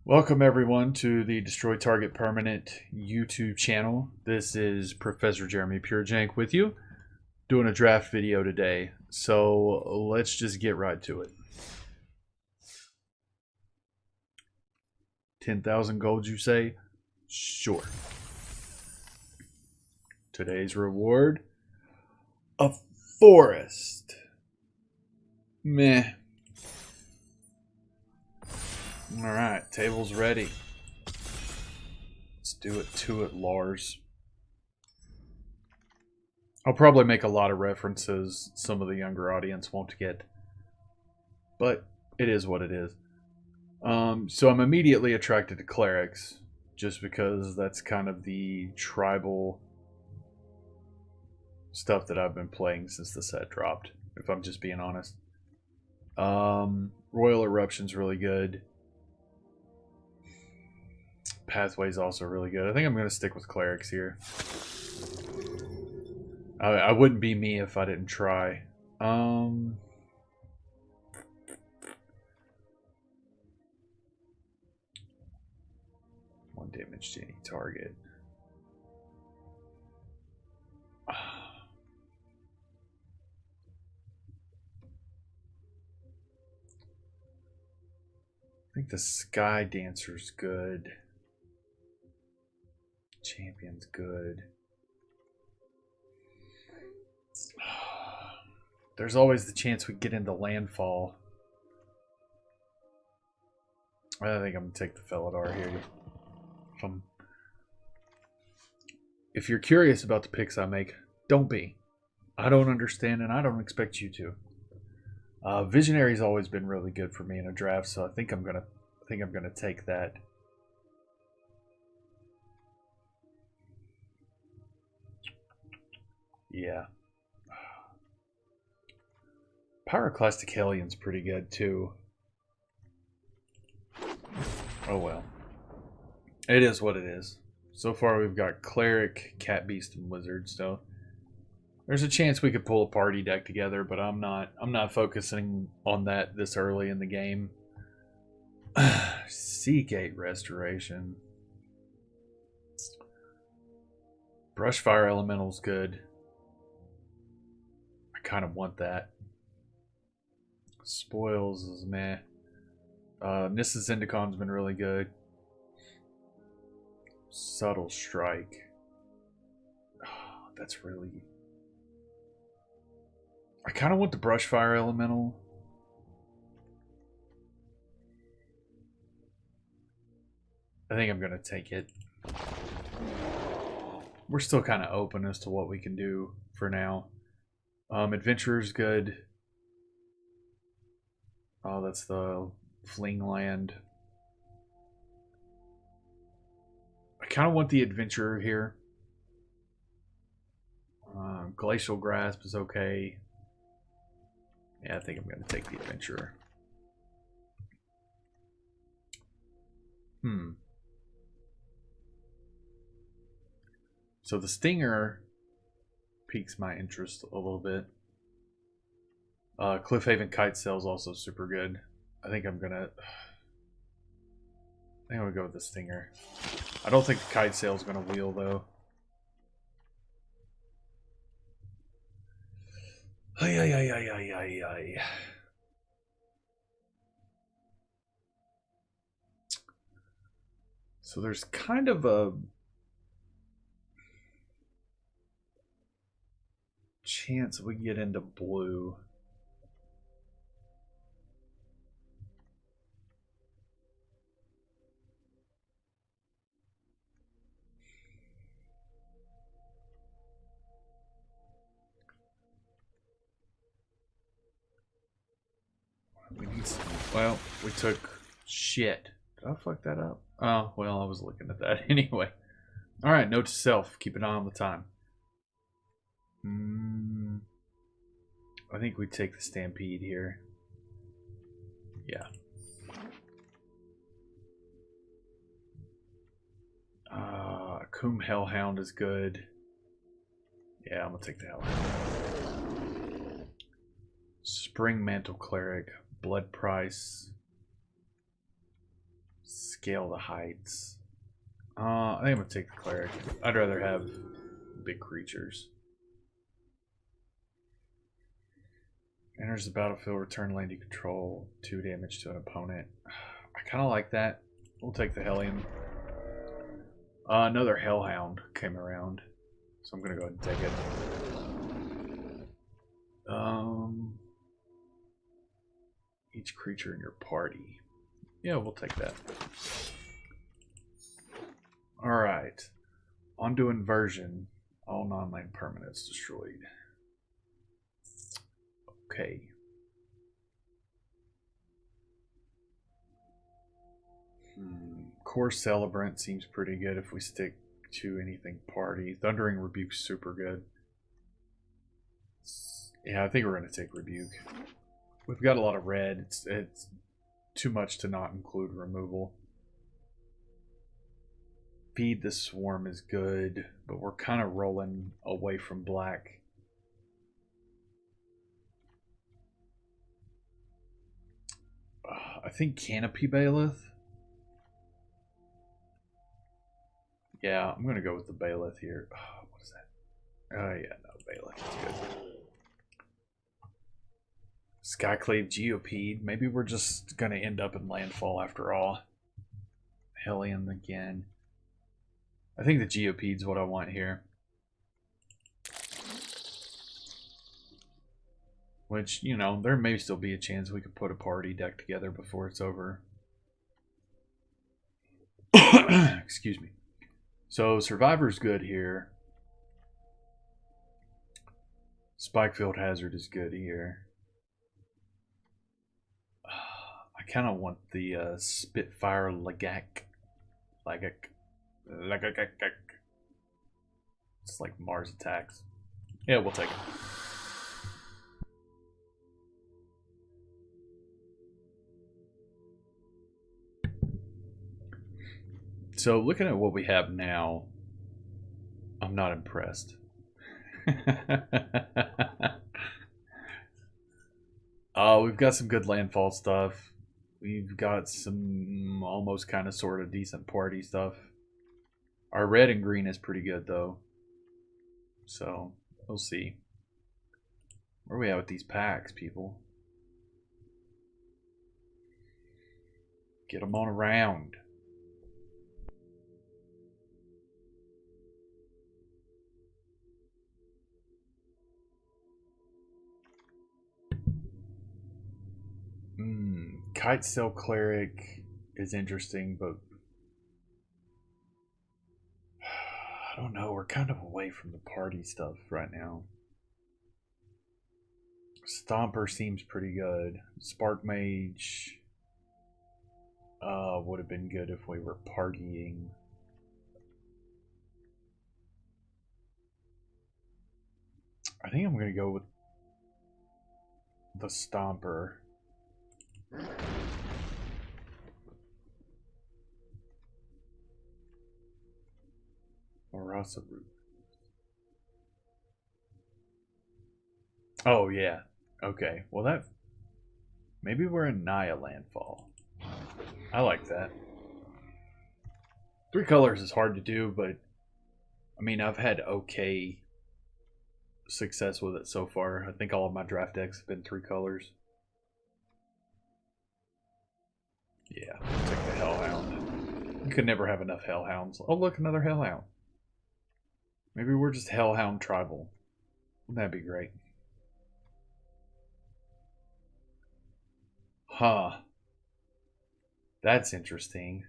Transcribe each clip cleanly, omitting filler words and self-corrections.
Welcome everyone to the Destroy Target Permanent YouTube channel. This is Professor Jeremy PureJank with you, doing a draft video today. So let's just get right to it. 10,000 gold, you say? Sure. Today's reward, a forest. Meh. Alright, table's ready. Let's do it to it, Lars. I'll probably make a lot of references some of the younger audience won't get. But it is what it is. So I'm immediately attracted to clerics, just because that's kind of the tribal stuff that I've been playing since the set dropped, if I'm just being honest. Royal Eruption's really good. Pathway's also really good. I think I'm going to stick with clerics here. I wouldn't be me if I didn't try. 1 damage to any target. I think the Sky Dancer's good. Champion's good. There's always the chance we get into Landfall. I think I'm going to take the Felidar here. If you're curious about the picks I make, don't be. I don't understand and I don't expect you to. Visionary's always been really good for me in a draft, so I think I'm gonna take that. Yeah. Pyroclastic Hellion's pretty good too. Oh well. It is what it is. So far we've got Cleric, Cat Beast, and Wizard, so there's a chance we could pull a party deck together, but I'm not focusing on that this early in the game. Seagate Restoration. Brushfire Elemental's good. I kind of want that. Spoils is meh. Nissa Zendicon's been really good. Subtle Strike. Oh, that's really... I kind of want the Brushfire Elemental. I think I'm going to take it. We're still kind of open as to what we can do for now. Adventurer's good. Oh, that's the Fling Land. I kind of want the Adventurer here. Glacial Grasp is okay. Yeah, I think I'm going to take the Adventurer. So the Stinger piques my interest a little bit. Cliffhaven Kite Sail's also super good. I think I'm gonna go with the Stinger. I don't think the Kite Sail's gonna wheel though. So there's kind of a chance we get into blue. We need some, well, we took shit. Did I fuck that up? Oh, well, I was looking at that anyway. Alright, note to self. Keep an eye on the time. I think we take the Stampede here. Yeah. Coom Hellhound is good. Yeah, I'm gonna take the Hellhound. Spring Mantle Cleric. Blood Price. scale the heights. I think I'm gonna take the cleric. I'd rather have big creatures. Enters the battlefield, return land you control, 2 damage to an opponent. I kind of like that. We'll take the Hellion. Another Hellhound came around, so I'm gonna go ahead and take it. Each creature in your party. Yeah, we'll take that. Alright. On to inversion. All non-land permanents destroyed. Okay. Core Celebrant seems pretty good if we stick to anything party. Thundering Rebuke's super good. Yeah, I think we're going to take Rebuke. We've got a lot of red. It's too much to not include removal. Feed the Swarm is good, but we're kind of rolling away from black. I think Canopy Bailiff. Yeah, I'm going to go with the Bailiff here. Oh, what is that? Oh, yeah, no, Bailiff is good. Skyclave Geopede. Maybe we're just going to end up in Landfall after all. Hellion again. I think the Geopede's what I want here. Which, you know, there may still be a chance we could put a party deck together before it's over. Excuse me. So, Survivor's good here. Spikefield Hazard is good here. I kind of want the Spitfire Lagak. It's like Mars attacks. Yeah, we'll take it. So, looking at what we have now, I'm not impressed. We've got some good landfall stuff. We've got some almost kind of sort of decent party stuff. Our red and green is pretty good, though. So, we'll see. Where are we at with these packs, people? Get them on around. Kite Sail Cleric is interesting, but I don't know. We're kind of away from the party stuff right now. Stomper seems pretty good. Spark Mage would have been good if we were partying. I think I'm going to go with the Stomper. Rasa Root. Oh, yeah. Okay. Well, that... Maybe we're in Naya Landfall. I like that. 3 colors is hard to do, but... I mean, I've had okay success with it so far. I think all of my draft decks have been 3 colors. Yeah, I'll take the Hellhound. You could never have enough Hellhounds. Oh, look, another Hellhound. Maybe we're just Hellhound Tribal. Wouldn't that be great? Huh. That's interesting.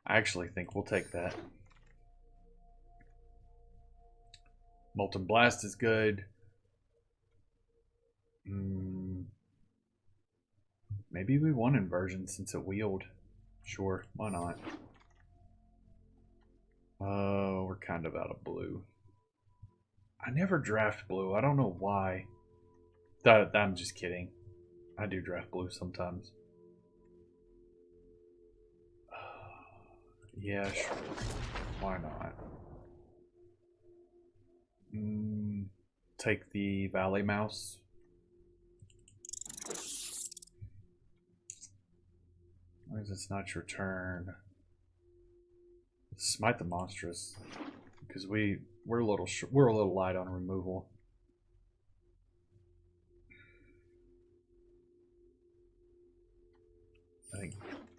I actually think we'll take that. Molten Blast is good. Maybe we want inversion since it wheeled. Sure, why not? Oh, we're kind of out of blue. I never draft blue. I don't know why. I'm just kidding. I do draft blue sometimes. Yeah, sure. Why not? Take the Valley Mouse. long as it's not your turn. Smite the monstrous, because we're a little light on removal. I think.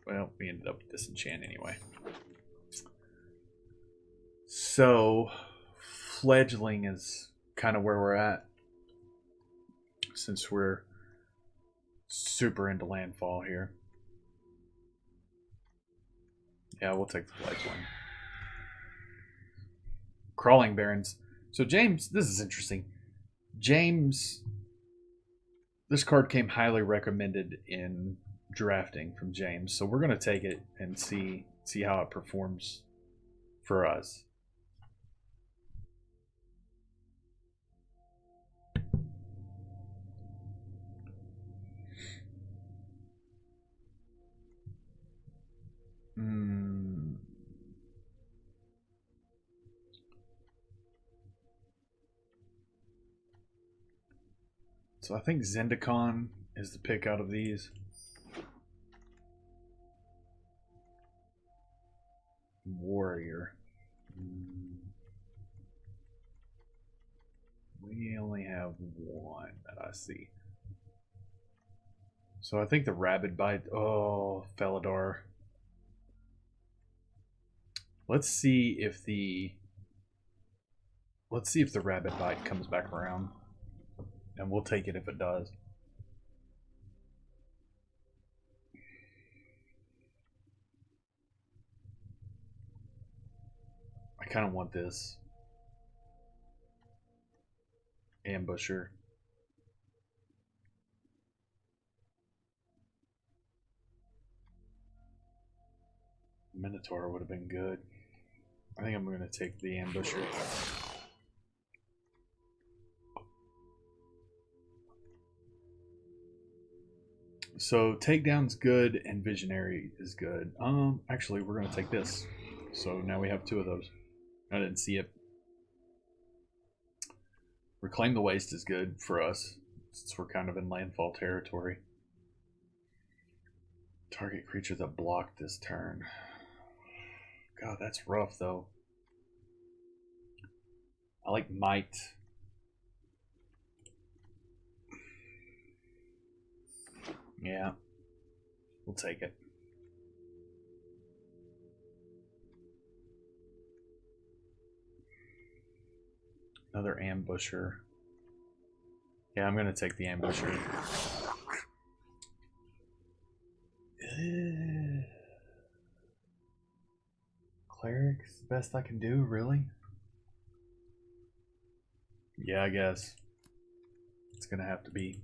Well, we ended up disenchant anyway. So, fledgling is kind of where we're at, since we're super into landfall here. Yeah, we'll take the fledgling. Crawling Barons. So James, this is interesting. James, this card came highly recommended in drafting from James, so we're going to take it and see how it performs for us. So I think Zendikon is the pick out of these. Warrior. We only have one that I see. So I think the Rabid Bite. Oh, Felidar. Let's see if the Rabid Bite comes back around. And we'll take it if it does. I kind of want this Ambusher. Minotaur would have been good. I think I'm going to take the Ambusher. So takedown's good and visionary is good. Actually, we're gonna take this. So now we have two of those. I didn't see it. Reclaim the Waste is good for us, since we're kind of in landfall territory. Target creature that blocked this turn. God, that's rough though. I like Might. Yeah, we'll take it. Another Ambusher. Yeah, I'm going to take the Ambusher. Cleric's the best I can do, really? Yeah, I guess. It's going to have to be.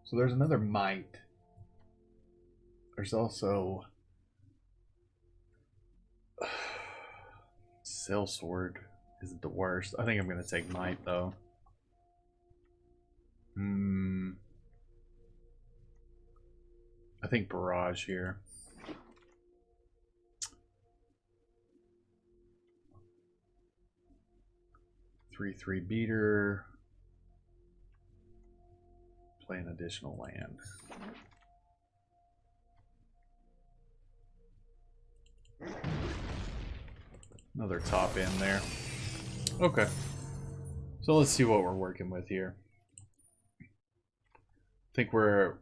So there's another Might. There's also Sellsword isn't the worst. I think I'm going to take Might, though. I think Barrage here. Three beater. Play an additional land. Another top end there. Okay. So let's see what we're working with here. I think we're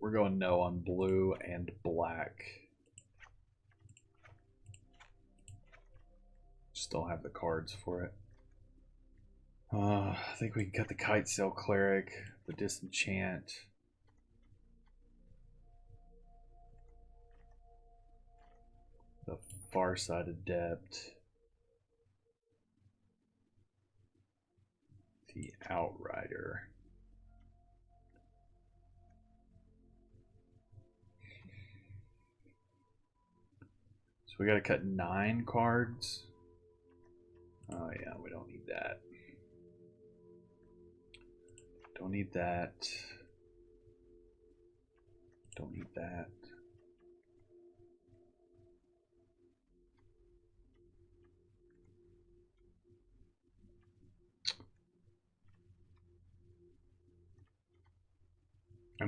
going no on blue and black. Just don't have the cards for it. I think we can cut the Kite Sail Cleric, the Disenchant. The Farside Adept. The Outrider. So we got to cut 9 cards. Oh yeah, we don't need that. Don't need that. Don't need that.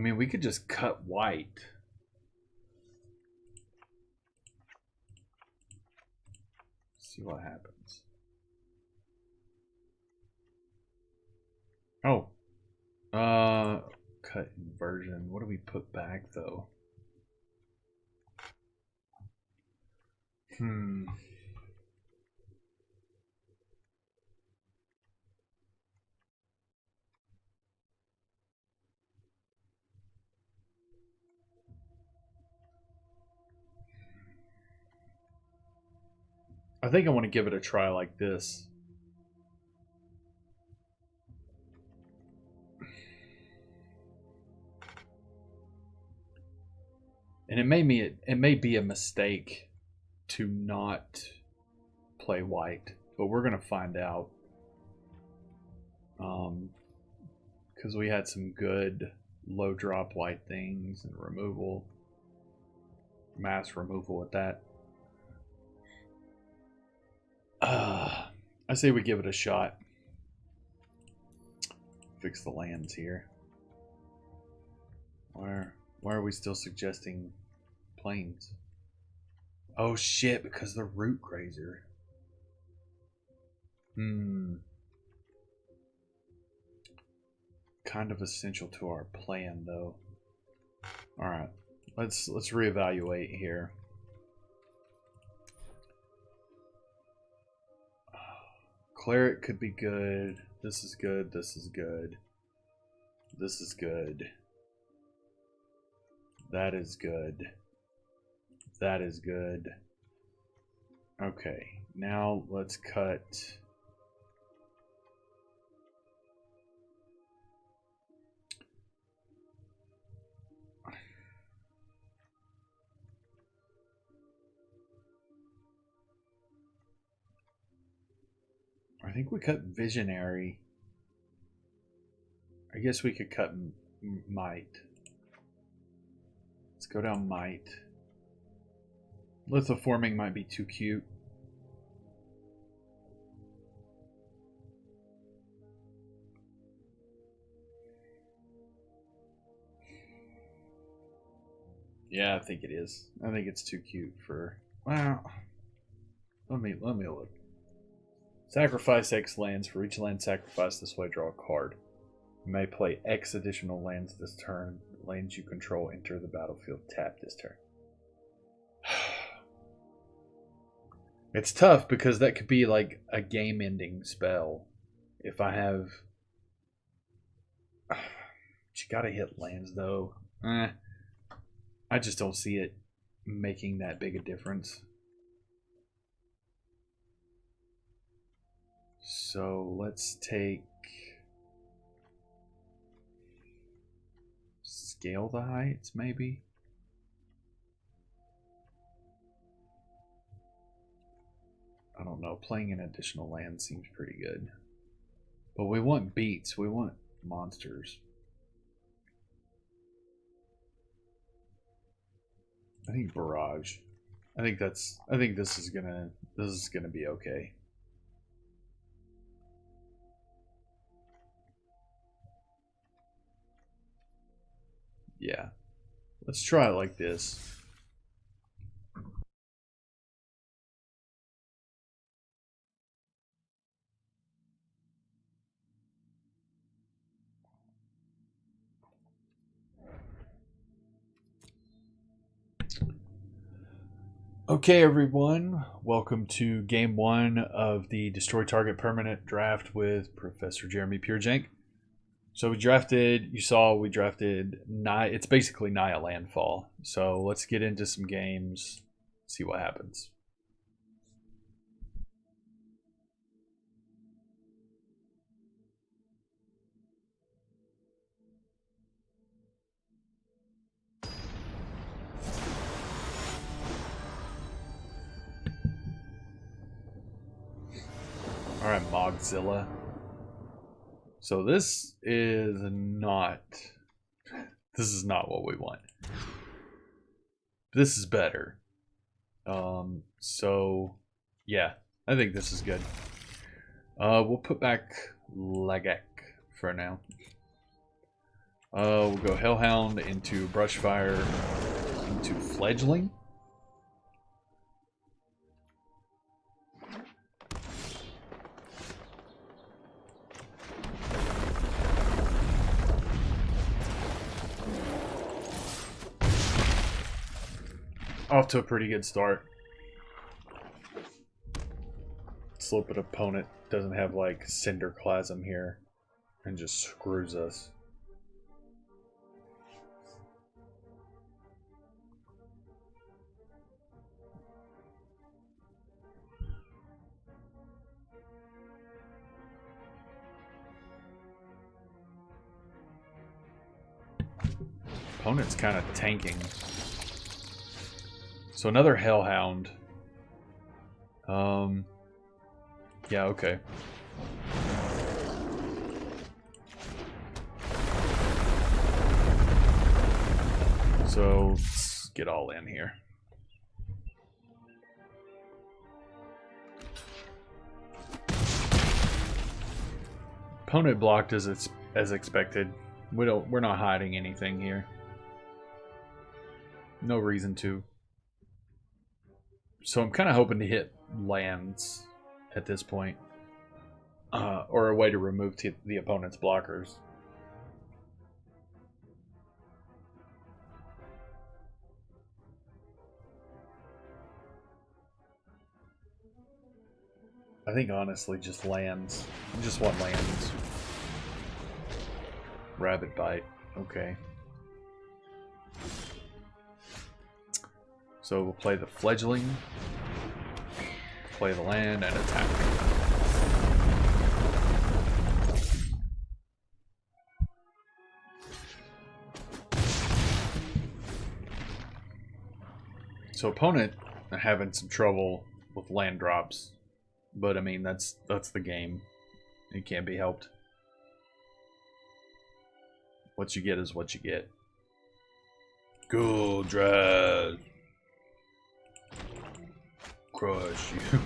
mean, we could just cut white. See what happens. Oh. Cut inversion. What do we put back, though? I think I want to give it a try like this. And it may be a mistake to not play white, but we're gonna find out. Because we had some good low drop white things and removal, mass removal at that. I say we give it a shot. Fix the lands here. Why are we still suggesting plains? Oh shit, because the root grazer. Kind of essential to our plan, though. All right, let's reevaluate here. Cleric could be good. This is good. This is good. This is good. That is good. That is good. Okay, now let's cut. I think we cut visionary. I guess we could cut might. Let's go down might. Lithoforming might be too cute. Yeah, I think it is. I think it's too cute for. Well, let me look. Sacrifice X lands. For each land sacrificed this way, draw a card. You may play X additional lands this turn. The lands you control enter the battlefield tapped this turn. It's tough because that could be like a game-ending spell. If I have... But you gotta hit lands, though. I just don't see it making that big a difference. So let's take... Scale the heights, maybe? I don't know. Playing an additional land seems pretty good. But we want beats. We want monsters. I think barrage. I think this is gonna be okay. Yeah. Let's try it like this. Okay, everyone. Welcome to game 1 of the Destroy Target Permanent draft with Professor Jeremy PureJank. So we drafted Naya. It's basically Naya Landfall. So let's get into some games, see what happens. Alright, Mogzilla. So this is not what we want. This is better. So yeah, I think this is good. We'll put back Legek for now. We'll go Hellhound into Brushfire into Fledgling. Off to a pretty good start. Let's hope an opponent doesn't have like Cinderclasm here and just screws us. Opponent's kind of tanking. So another Hellhound. Yeah, okay. So let's get all in here. Opponent blocked as expected. We're not hiding anything here. No reason to. So I'm kind of hoping to hit lands at this point. Or a way to remove the opponent's blockers. I think honestly just lands. I just want lands. Rabbit Bite. Okay. So we'll play the Fledgling, play the land, and attack. So opponent having some trouble with land drops, but I mean that's the game. It can't be helped. What you get is what you get. Cool Drag. Crush you.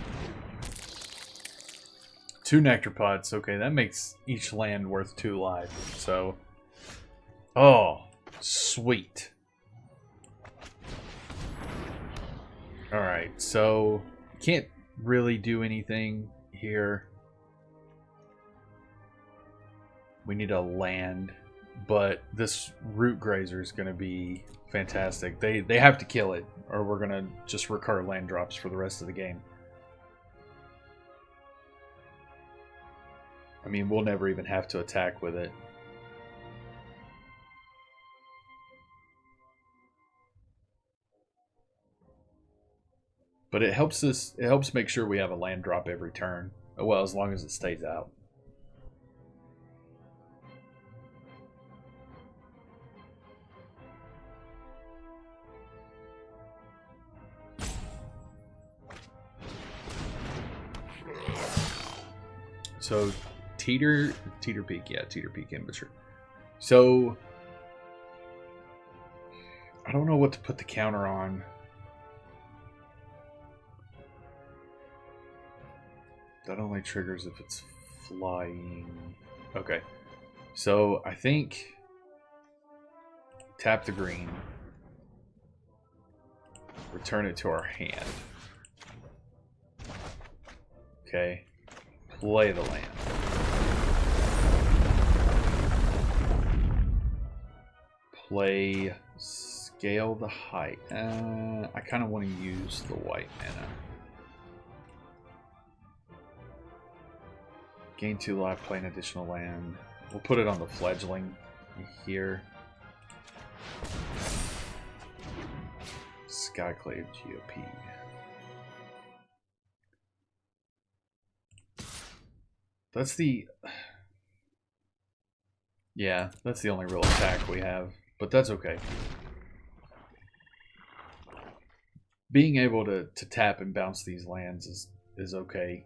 2 Nectar Pots. Okay, that makes each land worth 2 life. So, oh, sweet. All right, so can't really do anything here. We need a land, but this Root Grazer is going to be fantastic. They have to kill it, or we're going to just recur land drops for the rest of the game. I mean, we'll never even have to attack with it. But it helps us. It helps make sure we have a land drop every turn. Well, as long as it stays out. So, Teeter Peak, yeah, Teeter Peak Embouchure. So, I don't know what to put the counter on. That only triggers if it's flying. Okay. So, I think tap the green. Return it to our hand. Okay. Play the land. Play Scale the Height. I kind of want to use the white mana. Gain 2 life, play an additional land. We'll put it on the Fledgling here. Skyclave GOP. That's the... Yeah, that's the only real attack we have. But that's okay. Being able to tap and bounce these lands is okay.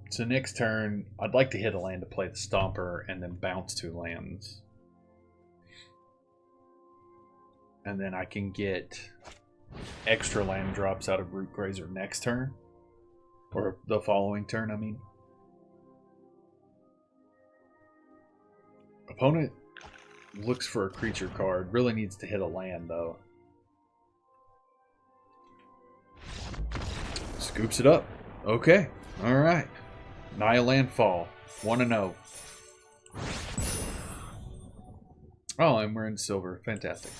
So next turn, I'd like to hit a land to play the Stomper and then bounce 2 lands. And then I can get extra land drops out of Root Grazer next turn. Or the following turn, I mean. Opponent looks for a creature card. Really needs to hit a land, though. Scoops it up. Okay. Alright. Naya Landfall. 1-0. Oh, and we're in silver. Fantastic.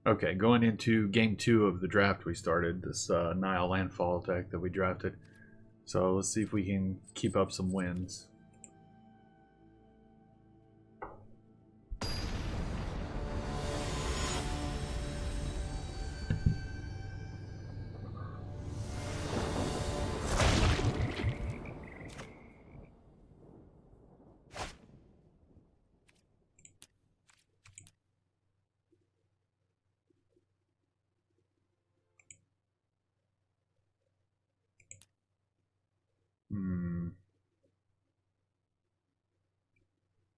Okay, going into game 2 of the draft we started, this Nile Landfall deck that we drafted. So let's see if we can keep up some wins.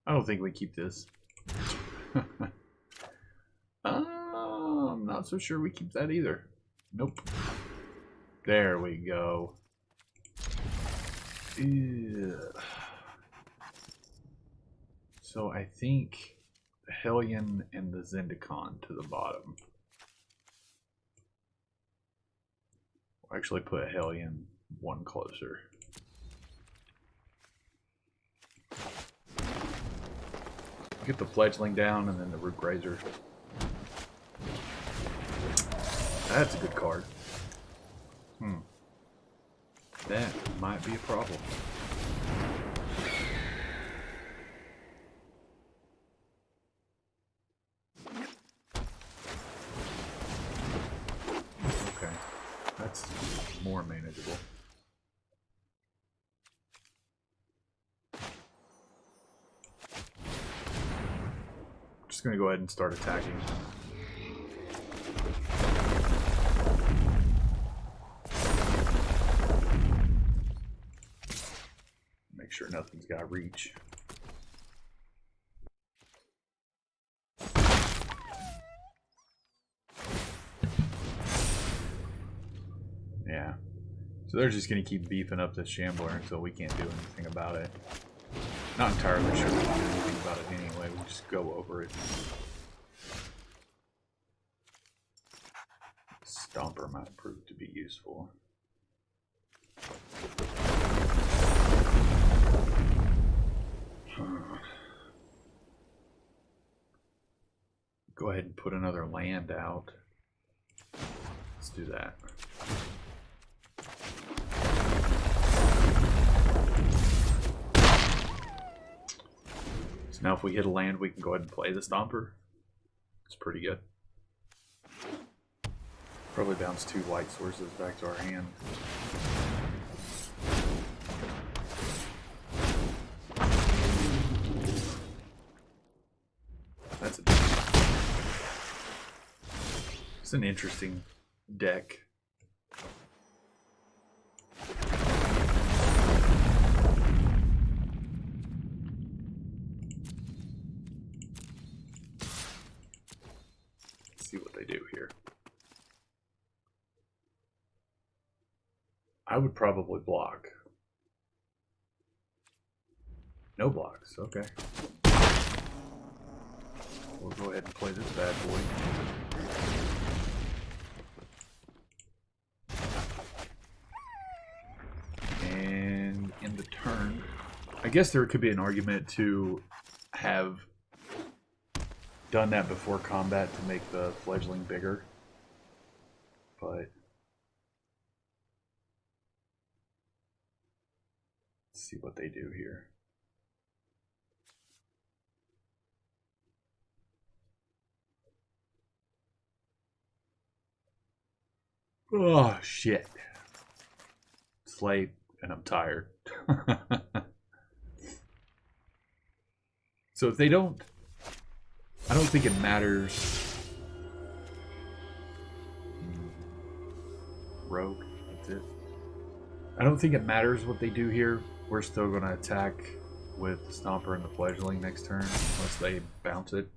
I don't think we keep this. I'm not so sure we keep that either. Nope. There we go. Ugh. So I think the Hellion and the Zendikon to the bottom. We'll actually put Hellion one closer. Get the Fledgling down and then the Root Grazer. That's a good card. That might be a problem. Okay, that's more manageable. Just gonna go ahead and start attacking. Make sure nothing's got reach. Yeah. So they're just gonna keep beefing up this Shambler until we can't do anything about it. Not entirely sure we can do anything about it anyway. We'll just go over it. Stomper might prove to be useful. Go ahead and put another land out. Let's do that. So now if we hit a land, we can go ahead and play the Stomper. It's pretty good. Probably bounce 2 white sources back to our hand. That's a It's an interesting deck. Let's see what they do here. I would probably block. No blocks, okay. We'll go ahead and play this bad boy. And in the turn, I guess there could be an argument to have done that before combat to make the Fledgling bigger. But let's see what they do here. Oh, shit. It's late and I'm tired. So if they don't, I don't think it matters. Rogue, that's it. I don't think it matters what they do here. We're still going to attack with the Stomper and the Fledgling next turn, unless they bounce it.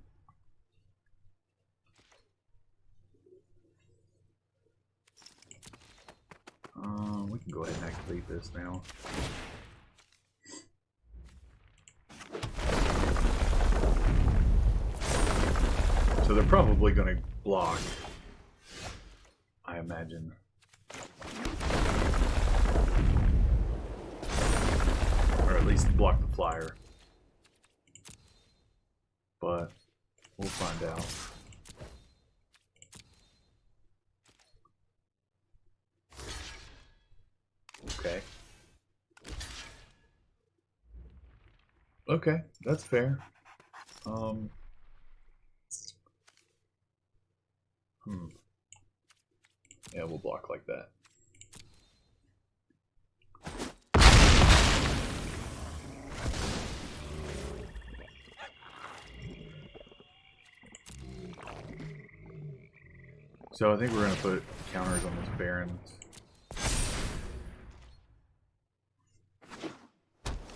We can go ahead and activate this now. So they're probably going to block, I imagine. Or at least block the flyer. But we'll find out. Okay. Okay, that's fair. Yeah, we'll block like that. So I think we're going to put counters on this Baron.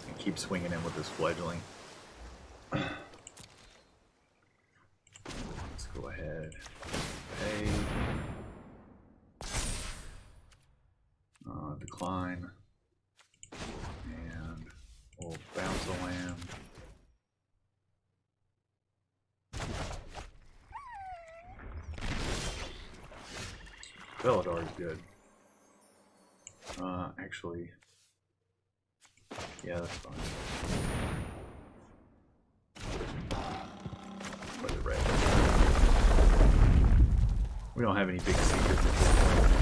And keep swinging in with this Fledgling. Let's go ahead. Pay. Decline. And we'll bounce a land. Veladar is good. Actually, yeah, that's fine. Play the red. We don't have any big secrets at this point.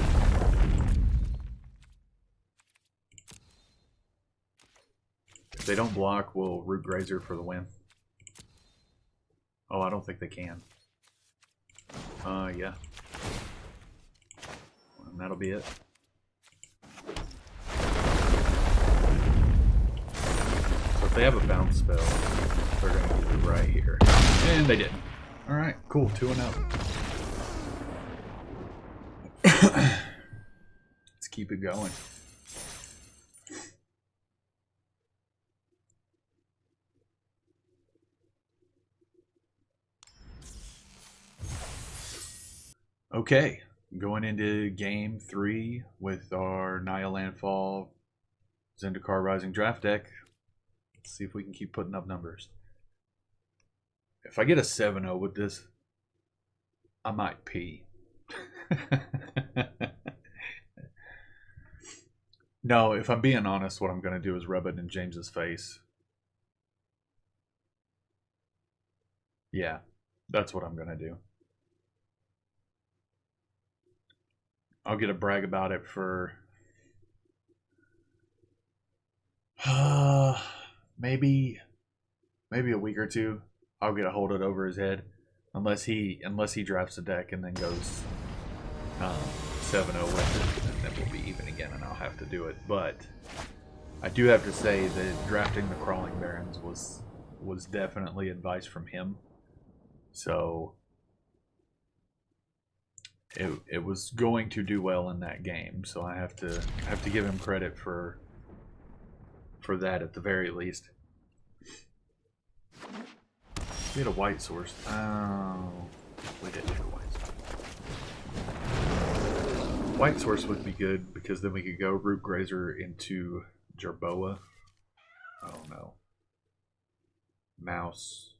If they don't block, we'll Root Grazer for the win. Oh, I don't think they can. Yeah. And that'll be it. So if they have a bounce spell, they're going to get it right here. And they didn't. Alright, cool. 2-0. Let's keep it going. Okay. Going into game 3 with our Naya Landfall Zendikar Rising draft deck. Let's see if we can keep putting up numbers. If I get a 7-0 with this, I might pee. No, if I'm being honest, what I'm going to do is rub it in James's face. Yeah, that's what I'm going to do. I'll get a brag about it for maybe a week or two. I'll get a hold it over his head, unless he drafts a deck and then goes 7-0 with it, and then we'll be even again, and I'll have to do it. But I do have to say that drafting the Crawling Barons was definitely advice from him. So it was going to do well in that game, so I have to give him credit for that at the very least. We had a white source. Oh, we didn't get a white source. White source would be good because then we could go Root Grazer into Jerboa. I don't know. Mouse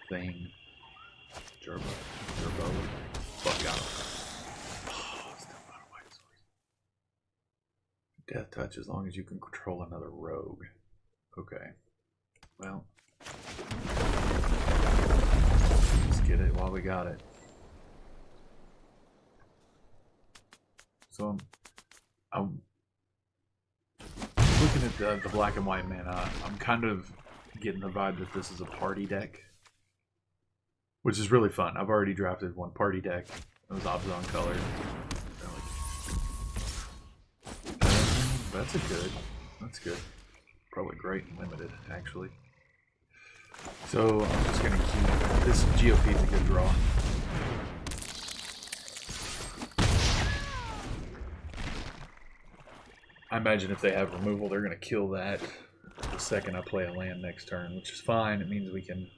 thing. Jerboa. Fuck out. Oh, still not a white source. Death touch as long as you can control another rogue. Okay. Well, let's get it while we got it. So I'm looking at the black and white mana. I'm kind of getting the vibe that this is a party deck, which is really fun. I've already drafted one party deck. It was Obzon colored. That's good. Probably great and limited, actually. So I'm just gonna keep this GOP is a good draw. I imagine if they have removal, they're going to kill that the second I play a land next turn, which is fine. It means we can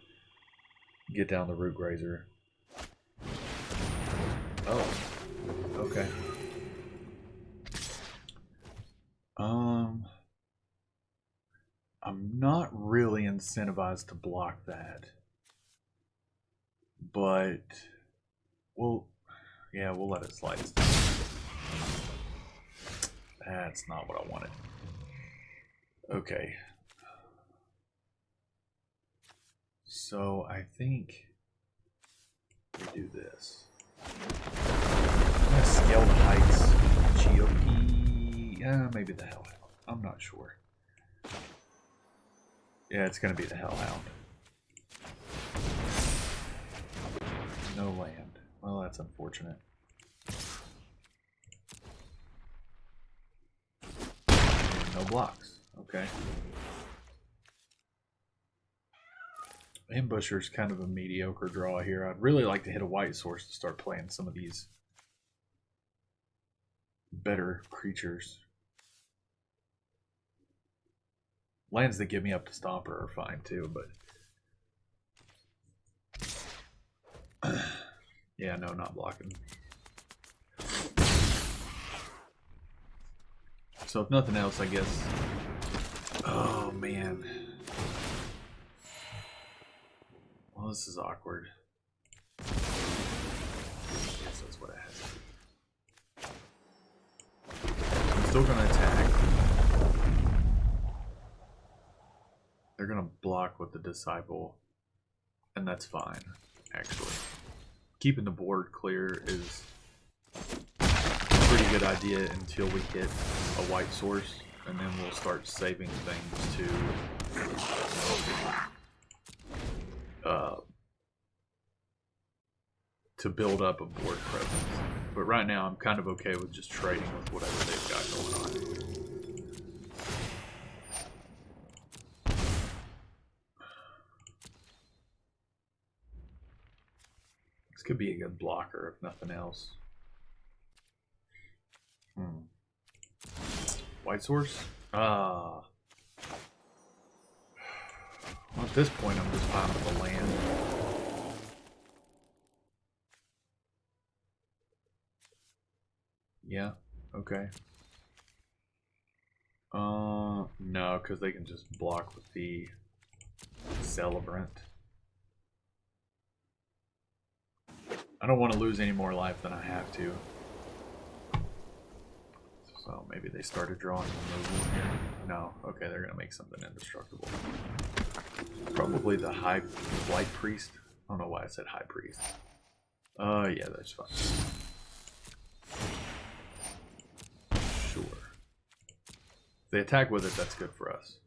get down the Root Grazer. Oh, okay. I'm not really incentivized to block that, but we'll let it slide. That's not what I wanted. Okay. So I think we do this. I'm gonna scale the heights. GOP. Maybe the Hellhound. I'm not sure. Yeah, it's gonna be the Hellhound. No land. Well, that's unfortunate. No blocks. Okay. Ambusher's kind of a mediocre draw here. I'd really like to hit a white source to start playing some of these better creatures. Lands that get me up to Stomper are fine too, but yeah, no, not blocking. So if nothing else, I guess. Oh man. Well, this is awkward. I guess that's what it has to be. I'm still gonna attack. They're gonna block with the Disciple, and that's fine, actually. Keeping the board clear is a pretty good idea until we hit a white source, and then we'll start saving things to build up a board presence. But right now, I'm kind of okay with just trading with whatever they've got going on. This could be a good blocker, if nothing else. White source? Well, at this point, I'm just fine with the land. Yeah, okay. No, because they can just block with the Celebrant. I don't want to lose any more life than I have to. So maybe they started drawing removal here. No, okay, they're going to make something indestructible. Probably the Blight Priest. I don't know why I said High Priest. Yeah, that's fine. Sure. If they attack with it, that's good for us.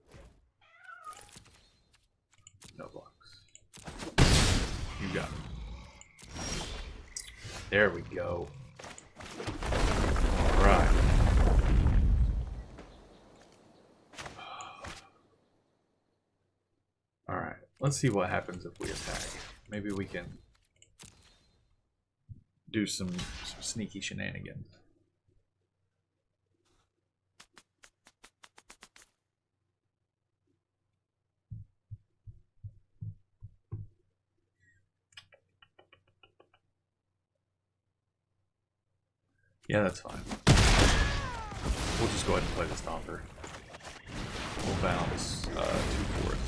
No blocks. You got it. There we go. Alright. Alright, let's see what happens if we attack. Maybe we can do some sneaky shenanigans. Yeah, that's fine. We'll just go ahead and play the Stomper. We'll bounce 2 forests.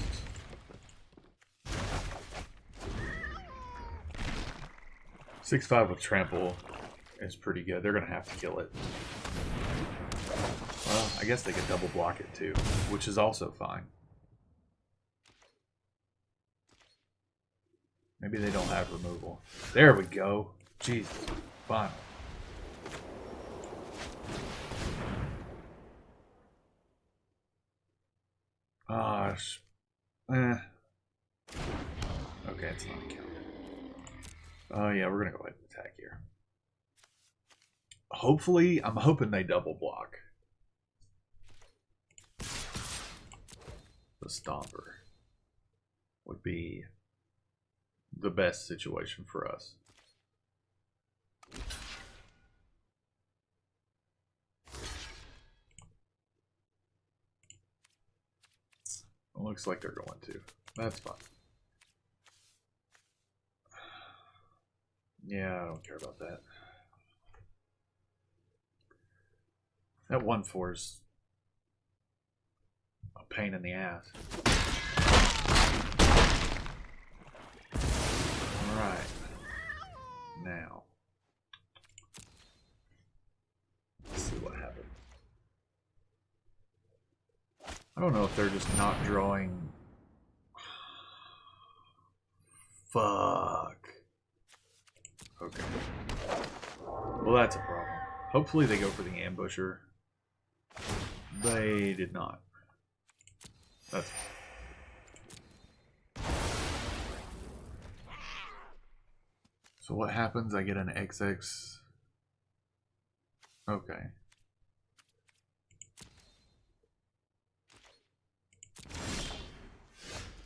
(6/5) with Trample is pretty good. They're going to have to kill it. Well, I guess they could double block it too, which is also fine. Maybe they don't have removal. There we go. Jesus. Fine. Gosh. Okay, it's not counted. Oh yeah, we're gonna go ahead and attack here. Hopefully, I'm hoping they double block. The Stomper would be the best situation for us. Looks like they're going to. That's fine. Yeah, I don't care about that. That 1-4's a pain in the ass. Alright. Now. Let's see what happens. I don't know if they're just not drawing. Fuck. Okay. Well, that's a problem. Hopefully they go for the ambusher. They did not. That's so what happens? I get an XX. Okay.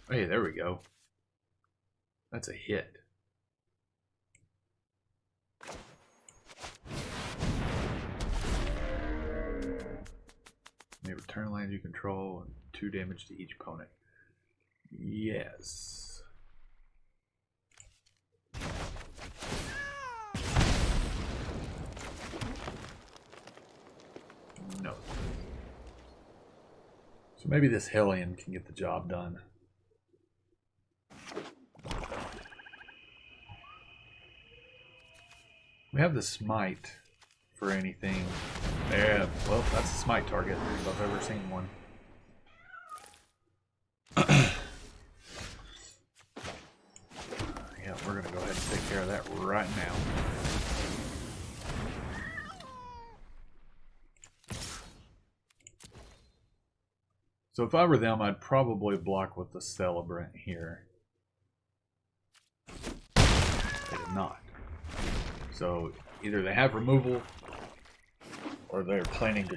Hey, there we go. That's a hit. May return land you control and 2 damage to each opponent. Yes. No. So maybe this Hellion can get the job done. We have the smite for anything. Yeah, well, that's a smite target if I've ever seen one. Yeah, we're gonna go ahead and take care of that right now. So if I were them, I'd probably block with the Celebrant here. They did not. So either they have removal or they're planning to...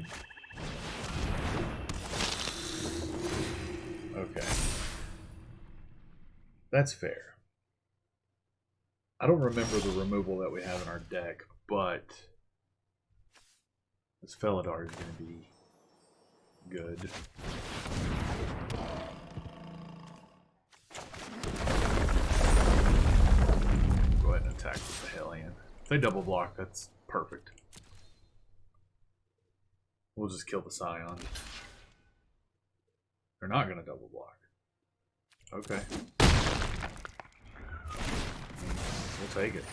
Okay. That's fair. I don't remember the removal that we have in our deck, but this Felidar is going to be good. Go ahead and attack with the Hellion. If they double block, that's perfect. We'll just kill the Scion. They're not going to double block. Okay. We'll take it.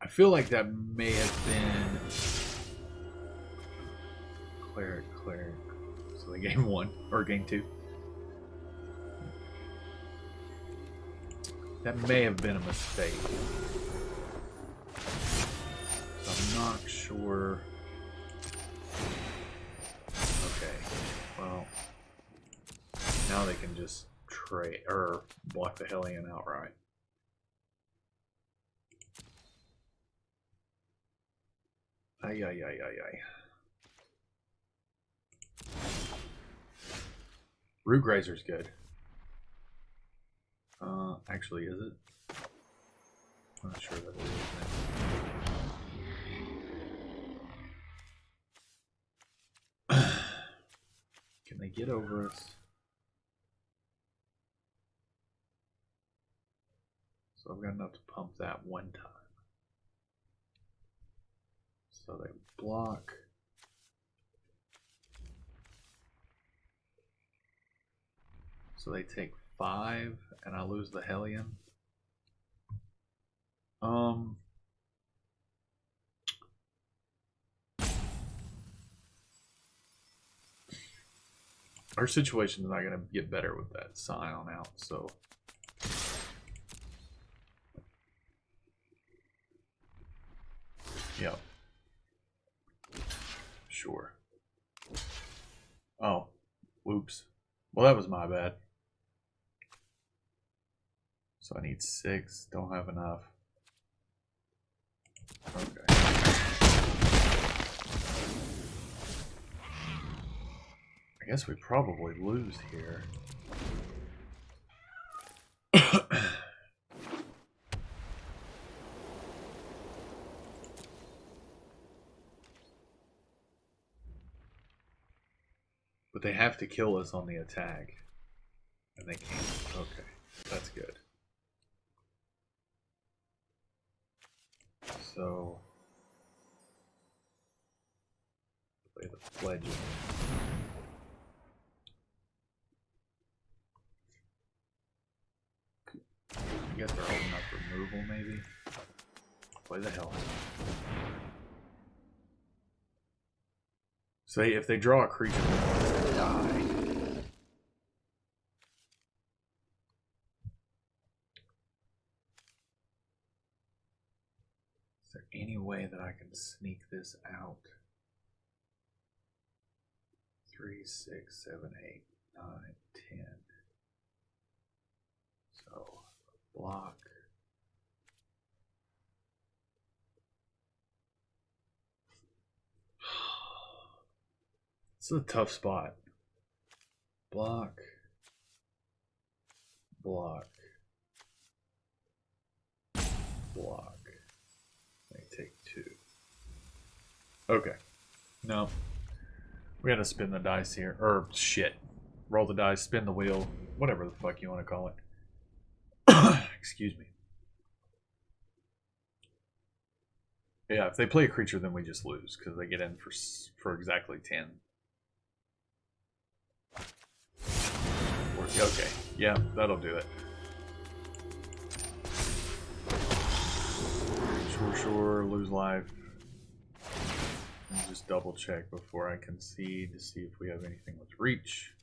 I feel like that may have been cleric. So they game 1 or game 2. That may have been a mistake. So I'm not sure. Okay. Well, now they can just trade or block the Hellion outright. Ay. Root Grazer's good. Actually, is it? I'm not sure that it is. Can they get over us? So I've got enough to pump that one time. So they block. So they take 5 and I lose the Hellion. Our situation is not going to get better with that Scion out, so yep. Sure. Oh, whoops. Well, that was my bad. So I need 6. Don't have enough. Okay. I guess we probably lose here. But they have to kill us on the attack. And they can't. Okay, that's good. So... play the fledgling. I guess they're holding up removal, maybe? Play the hell. Say, if they draw a creature, it's gonna die. Is there any way that I can sneak this out? 3, 6, 7, 8, 9, 10. So, block. It's a tough spot. Block. Block. Block. They take 2. Okay. No. We gotta spin the dice here. Or, shit. Roll the dice, spin the wheel. Whatever the fuck you want to call it. Excuse me. Yeah, if they play a creature, then we just lose. Because they get in for exactly 10. Okay, yeah, that'll do it. Sure, lose life. And just double check before I concede to see if we have anything with reach.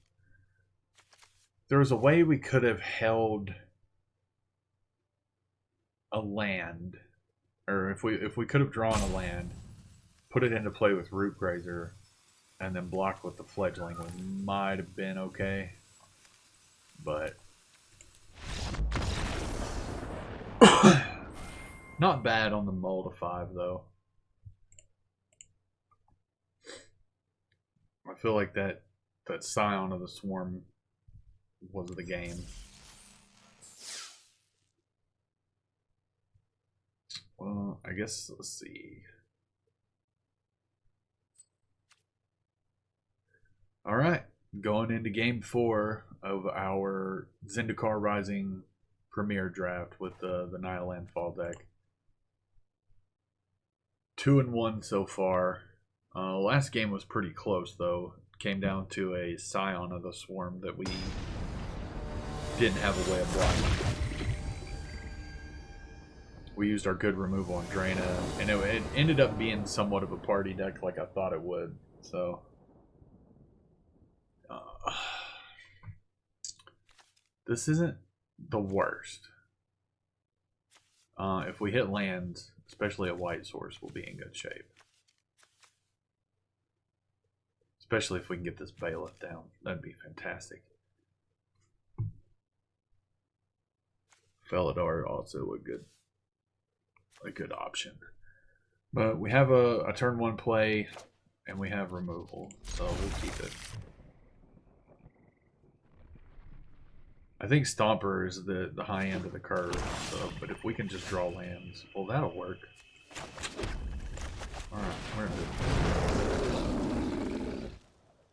There was a way we could have held a land, or if we could have drawn a land, put it into play with Root Grazer, and then blocked with the fledgling, we might have been okay. But not bad on the mull to 5 though. I feel like that Scion of the Swarm was the game. Well, I guess let's see. All right. Going into game 4 of our Zendikar Rising Premier Draft with the Naya Landfall deck. 2-1 so far. Last game was pretty close though. Came down to a Scion of the Swarm that we didn't have a way of blocking. We used our good removal on Draina, and it ended up being somewhat of a party deck like I thought it would. So... this isn't the worst. If we hit lands, especially a white source, we'll be in good shape. Especially if we can get this Bailiff down. That'd be fantastic. Felidar also a good option. But we have a turn 1 play, and we have removal, so we'll keep it. I think Stomper is the high end of the curve, so, but if we can just draw lands, well, that'll work. Alright, we're good.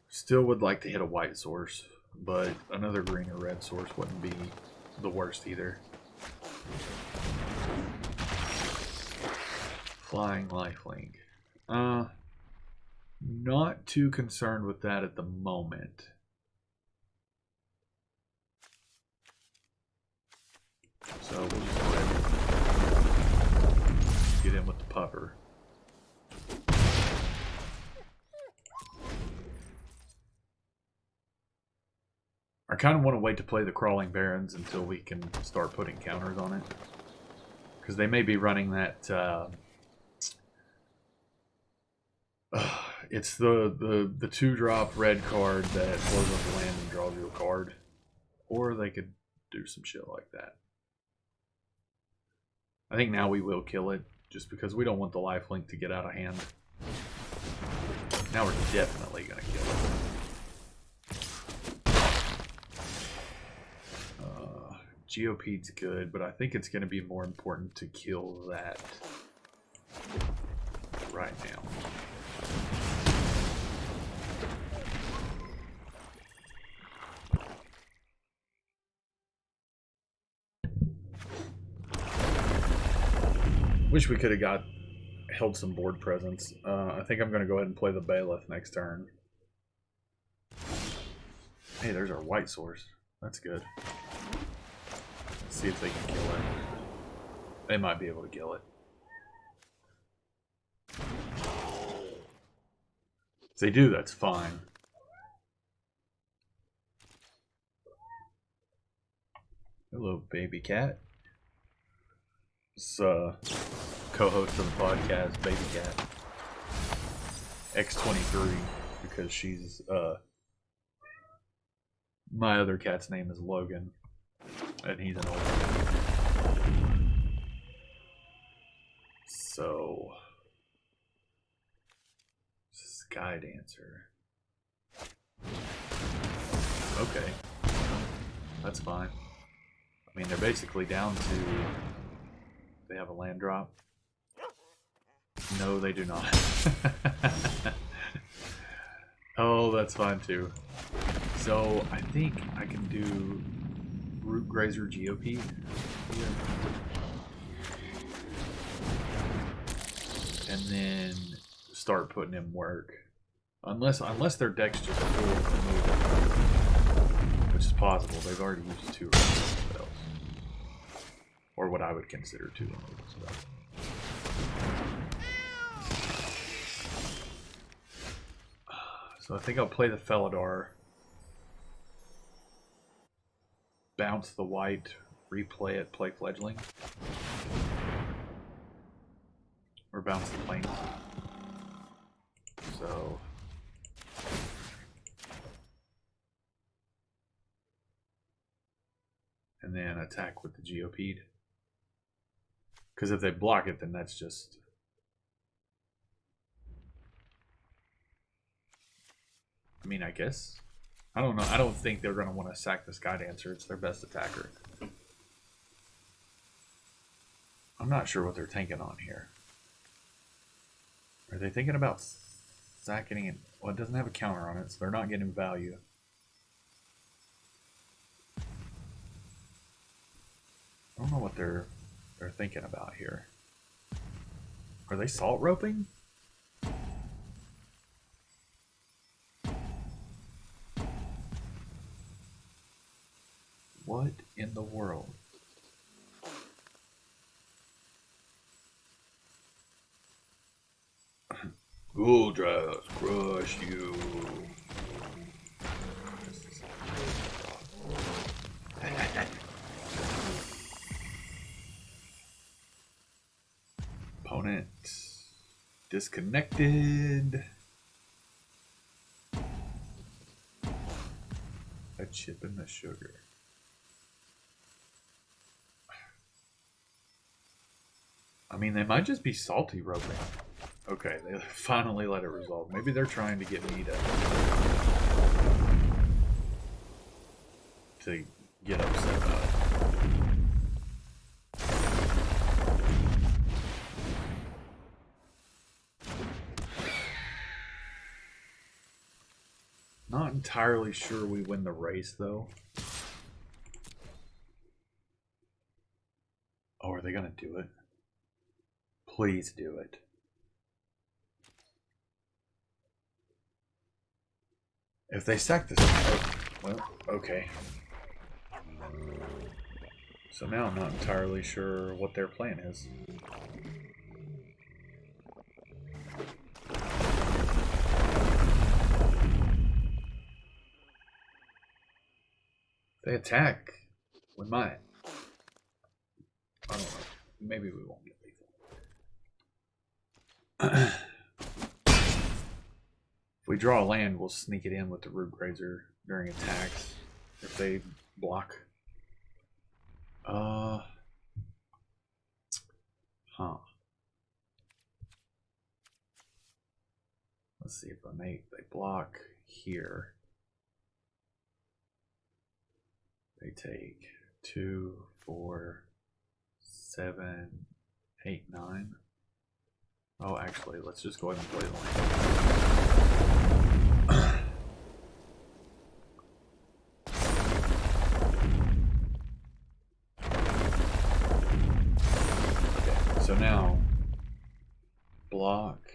Still would like to hit a white source, but another green or red source wouldn't be the worst either. Flying Lifelink. Not too concerned with that at the moment. So we'll just go ahead and get in with the puffer. I kind of want to wait to play the Crawling Barrens until we can start putting counters on it. Because they may be running that... it's the 2-drop red card that blows up the land and draws you a card. Or they could do some shit like that. I think now we will kill it, just because we don't want the lifelink to get out of hand. Now we're definitely going to kill it. Geopede's good, but I think it's going to be more important to kill that right now. Wish we could have held some board presence. I think I'm going to go ahead and play the Bailiff next turn. Hey, there's our white source. That's good. Let's see if they can kill it. They might be able to kill it. If they do, that's fine. Hello, baby cat. This co-host of the podcast, Baby Cat. X23, because she's, my other cat's name is Logan, and he's an old cat. So, Sky Dancer. Okay. That's fine. I mean, they're basically down to... They have a land drop. No, they do not. Oh, that's fine too. So, I think I can do Root Grazer GOP here. And then start putting in work. Unless their deck's just full of removal. Which is possible. They've already used 2 removal spells. Or what I would consider 2 removal spells. So I think I'll play the Felidar. Bounce the white, replay it, play Fledgling. Or bounce the plains. So... And then attack with the GOP'd. Because if they block it, then that's just... I mean, I guess. I don't know. I don't think they're going to want to sack the Sky Dancer. It's their best attacker. I'm not sure what they're thinking on here. Are they thinking about sacking it? Well, it doesn't have a counter on it, so they're not getting value. I don't know what they're thinking about here. Are they salt roping? What in the world? Ghoul Drives crush you. Opponent disconnected. A chip in the sugar. I mean, they might just be salty roping. Okay, they finally let it resolve. Maybe they're trying to get me to get upset about it. Not entirely sure we win the race, though. Oh, are they gonna do it? Please do it. If they sack this... Oh, well, okay. So now I'm not entirely sure what their plan is. They attack. We might. I don't know. Maybe we won't get lethal. If we draw a land, we'll sneak it in with the Root Grazer during attacks. If they block. Huh. Let's see if they block here. They take 2, 4, 7, 8, 9. Oh, actually, let's just go ahead and play the land. Okay, so now block,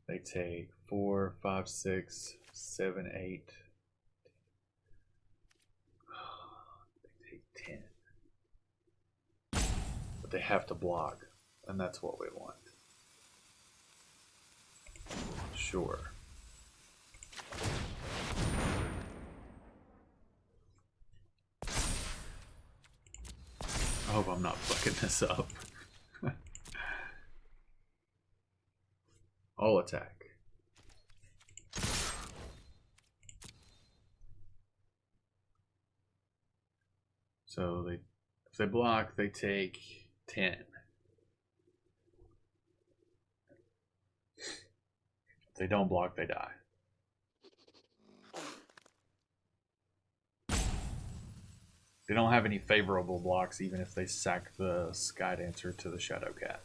they take 4, 5, 6, 7, 8. They take 10. But they have to block, and that's what we want. Sure. I hope I'm not fucking this up. I'll attack. So if they block, they take 10. If they don't block, they die. They don't have any favorable blocks, even if they sack the Sky Dancer to the Shadow Cat.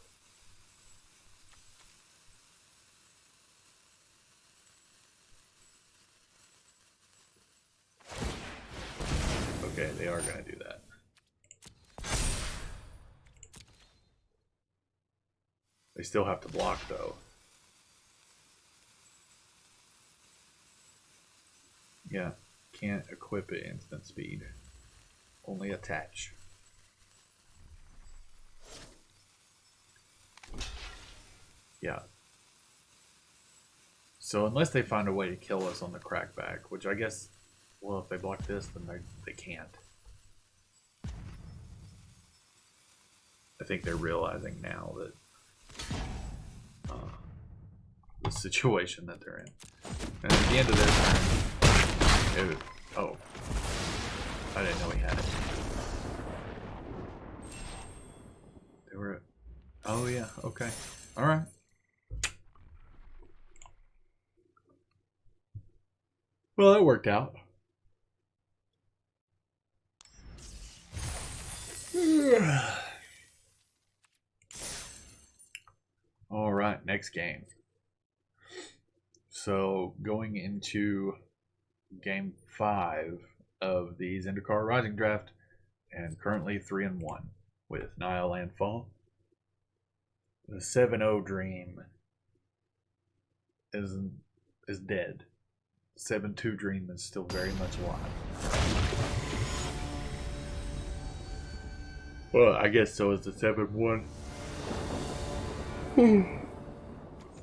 Okay, they are going to do that. They still have to block, though. Yeah, can't equip it instant speed. Only attach. Yeah. So unless they find a way to kill us on the crackback, which I guess, well, if they block this, then they can't. I think they're realizing now that the situation that they're in. And at the end of their turn, oh, I didn't know he had it. They were, oh yeah, okay, all right. Well, that worked out. All right, next game. So going into game 5 of the Zendikar Rising draft, and currently 3-1 with Naya Landfall. The 7-0 dream is dead. 7-2 dream is still very much alive. Well, I guess so is the 7-1.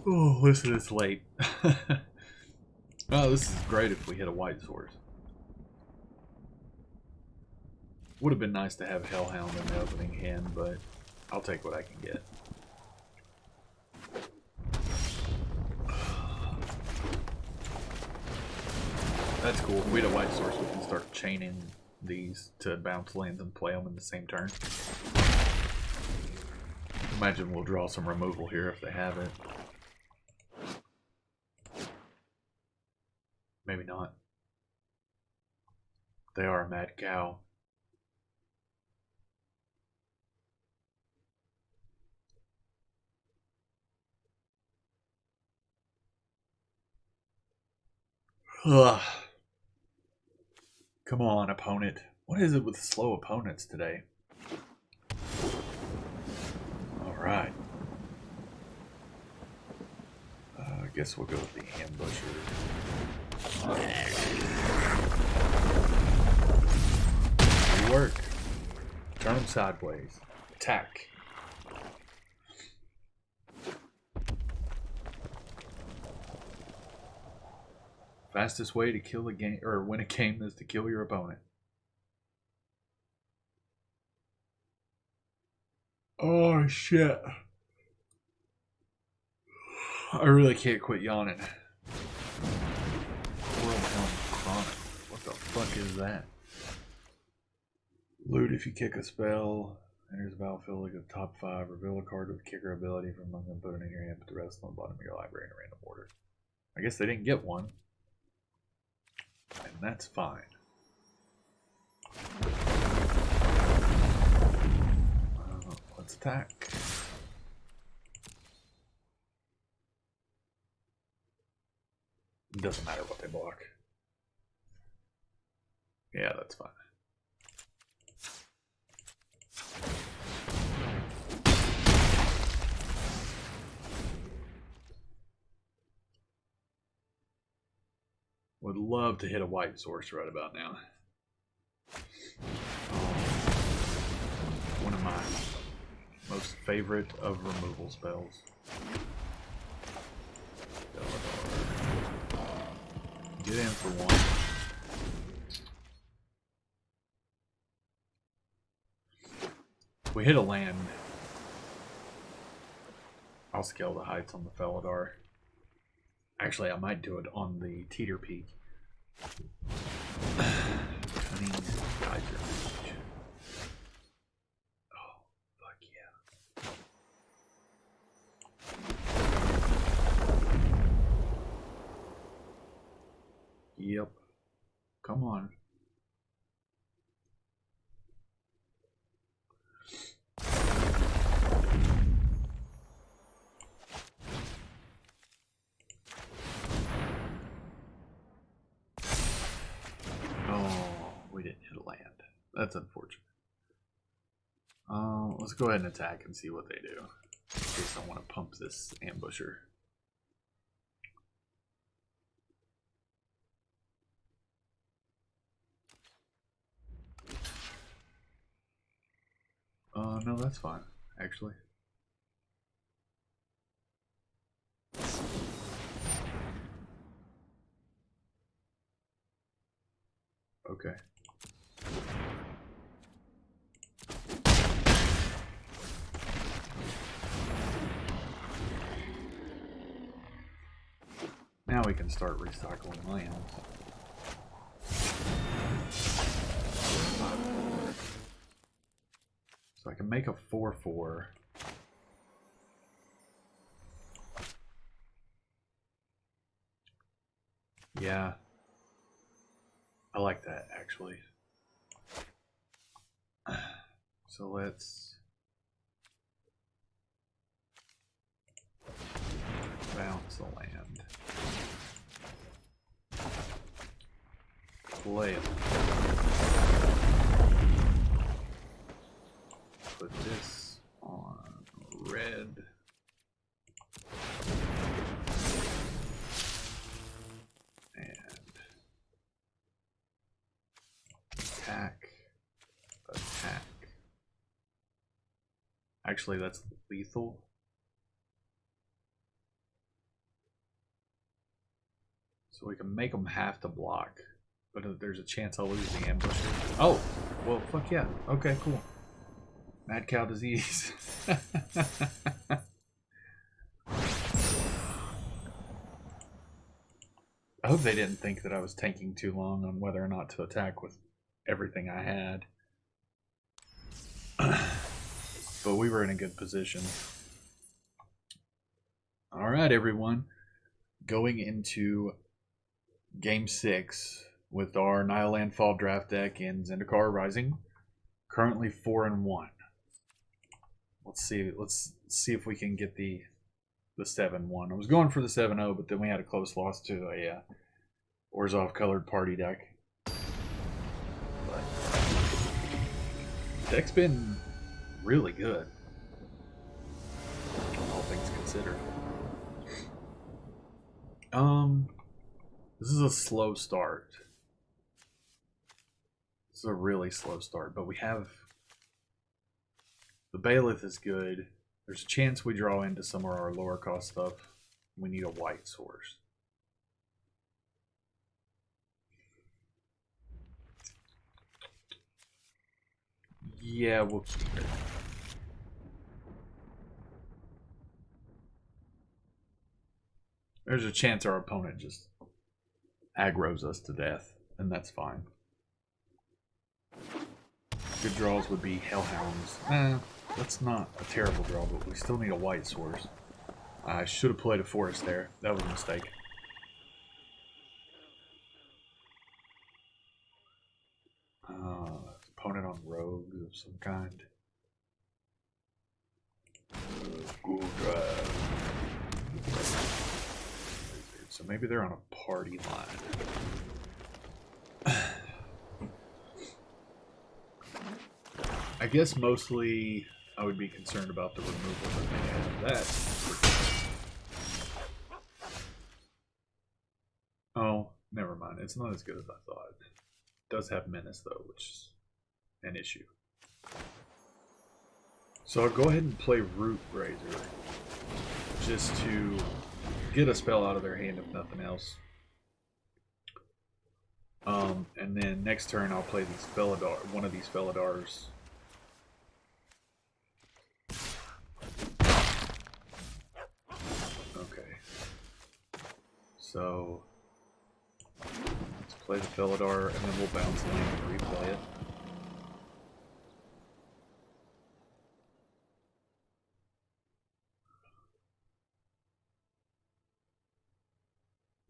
Oh, listen, it's late. Oh, this is great if we hit a white source. Would have been nice to have Hellhound in the opening hand, but I'll take what I can get. That's cool. If we had a white source, we can start chaining these to bounce lands and play them in the same turn. Imagine we'll draw some removal here if they have it. Maybe not. They are a mad cow. Ugh. Come on, opponent. What is it with slow opponents today? Alright. I guess we'll go with the ambusher. Good work. Turn them sideways. Attack. Fastest way to kill a game or win a game is to kill your opponent. Oh shit. I really can't quit yawning. World Helm Chronic. What the fuck is that? Loot if you kick a spell. Enters the battlefield like a top 5. Reveal a card with kicker ability from among them. Put it in your hand. Put the rest on the bottom of your library in a random order. I guess they didn't get one. And that's fine. Let's attack. It doesn't matter what they block. Yeah, that's fine. would love to hit a white source right about now. One of my most favorite of removal spells. Get in for one. If we hit a land, I'll scale the heights on the Felidar. Actually, I might do it on the Teeter Peak. Cunning Geyser. Oh, fuck yeah. Yep. Come on. That's unfortunate. Let's go ahead and attack and see what they do. In case I want to pump this ambusher. No, that's fine, actually. Okay. Now we can start recycling lands. So I can make a 4/4. Yeah. I like that, actually. So let's bounce the land. Play it. Put this on red. And attack. Attack. Actually, that's lethal. So we can make them have to block. But there's a chance I'll lose the ambusher. Oh! Well, fuck yeah. Okay, cool. Mad cow disease. I hope they didn't think that I was taking too long on whether or not to attack with everything I had. But we were in a good position. Alright, everyone. Going into Game 6 with our Naya Landfall draft deck in Zendikar Rising. Currently 4-1. Let's see if we can get the 7-1. I was going for the 7-0, but then we had a close loss to a Orzhov colored party deck. But deck's been really good, all things considered. This is a slow start. This is a really slow start, but we have the Bailiff is good. There's a chance we draw into some of our lower cost stuff. We need a white source. Yeah, we'll keep it. There's a chance our opponent just aggroes us to death, and that's fine. Good draws would be Hellhounds. That's not a terrible draw, but we still need a white source. I should have played a forest there. That was a mistake. Opponent on rogues of some kind. School drive. So maybe they're on a party line. I guess mostly I would be concerned about the removal that they have. That. Oh, never mind. fine. It's not as good as I thought. It does have menace though, which is an issue. So I'll go ahead and play Root Grazer just to get a spell out of their hand if nothing else. And then next turn I'll play these one of these Felidars. Okay. So let's play the Felidar and then we'll bounce land and replay it.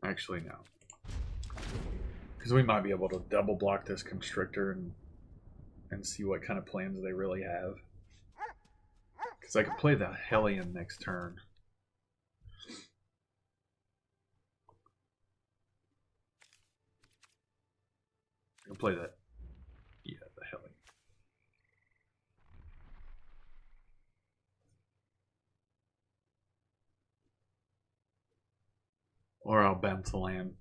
Actually, no. Because we might be able to double block this Constrictor and see what kind of plans they really have. Because I could play the Hellion next turn. I can play that. Yeah, the Hellion. Or I'll bounce the land,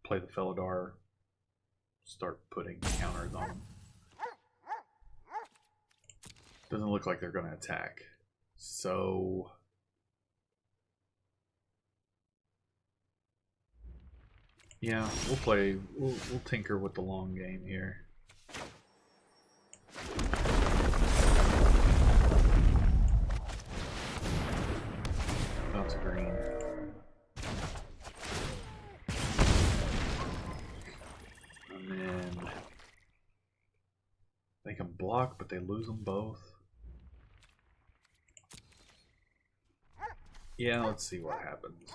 play the Felidar, start putting counters on them. Doesn't look like they're going to attack. So yeah, we'll tinker with the long game here. Bounce a green. And then they can block, but they lose them both. Yeah, let's see what happens.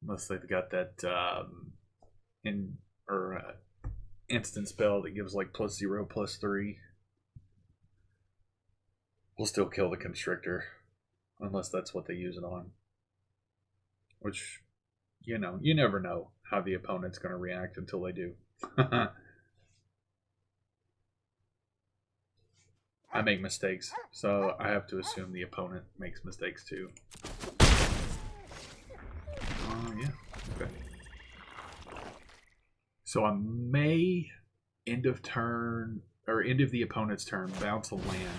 Unless they've got that instant spell that gives like +0, +3. We'll still kill the Constrictor. Unless that's what they use it on. Which, you know, you never know how the opponent's going to react until they do. I make mistakes, so I have to assume the opponent makes mistakes too. Yeah, okay. So I may end of turn, or end of the opponent's turn, bounce a land,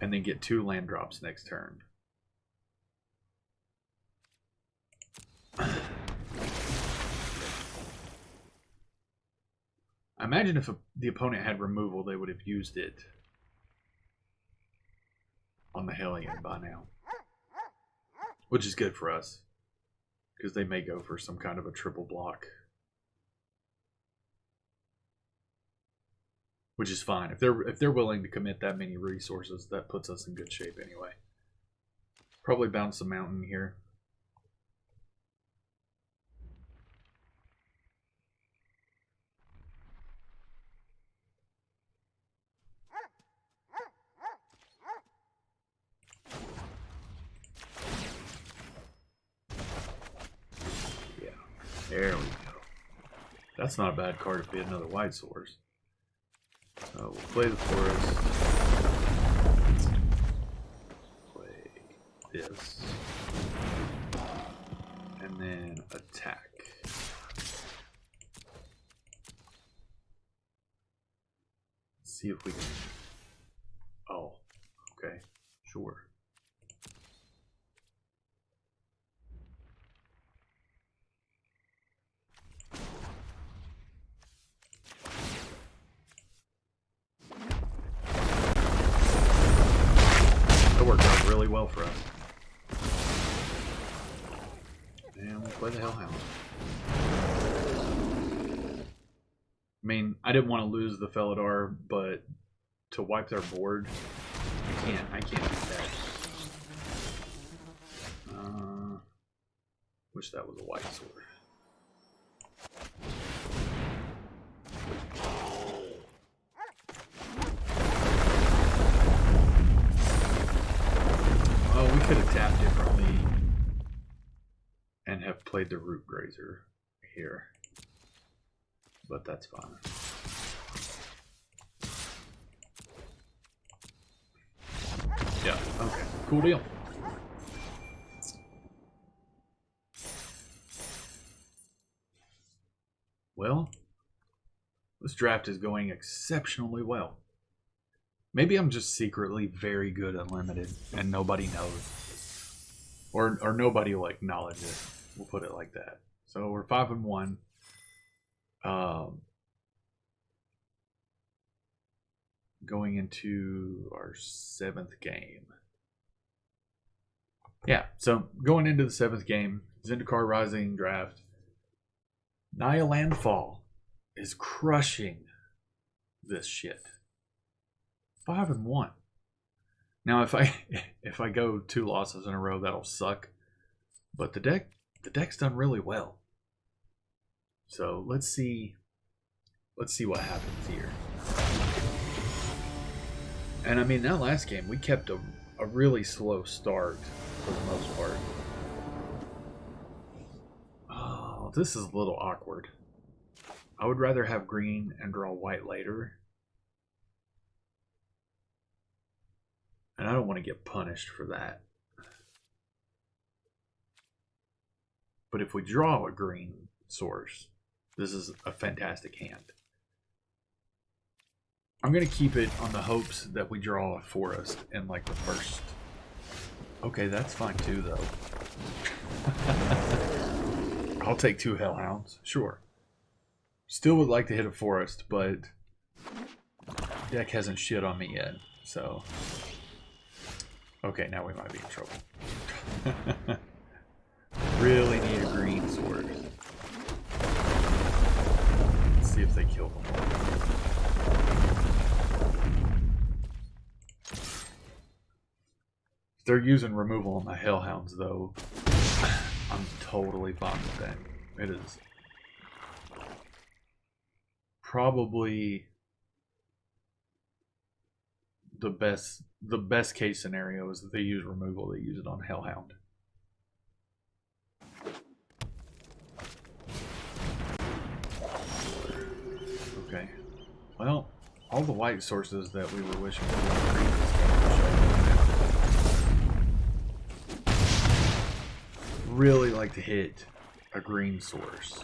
and then get 2 land drops next turn. I imagine if the opponent had removal, they would have used it on the Hellion by now. Which is good for us. Because they may go for some kind of a triple block. Which is fine. If they're willing to commit that many resources, that puts us in good shape anyway. Probably bounce the mountain here. There we go. That's not a bad card to be another White Source. So we'll play the forest. Play this. And then attack. Let's see if we can... Oh, okay. Sure. Worked out really well for us. And we'll play the Hellhound. I mean, I didn't want to lose the Felidar, but to wipe their board, I can't do that. Wish that was a White Sword. We could have tapped differently and have played the Root Grazer here, but that's fine. Yeah, okay, cool deal. draft is going exceptionally well. Maybe I'm just secretly very good at limited and nobody knows. Or nobody will acknowledge it. We'll put it like that. So we're 5-1. Going into our 7th game. Yeah, so going into the 7th game, Zendikar Rising draft. Naya Landfall is crushing this shit. 5-1. Now if I go 2 losses in a row, that'll suck. But the deck's done really well. So let's see what happens here. And I mean, that last game we kept a really slow start for the most part. Oh, this is a little awkward. I would rather have green and draw white later. And I don't want to get punished for that. But if we draw a green source, this is a fantastic hand. I'm going to keep it on the hopes that we draw a forest in like the first. Okay, that's fine too, though. I'll take 2 hellhounds, sure. Still would like to hit a forest, but deck hasn't shit on me yet, so. Okay, now we might be in trouble. Really need a green sword. Let's see if they kill them all. If they're using removal on my hellhounds, though, I'm totally fine with that. It is probably the best case scenario is that they use removal. They use it on hellhound. Okay. Well, all the white sources that we were wishing for in the previous game. Really like to hit a green source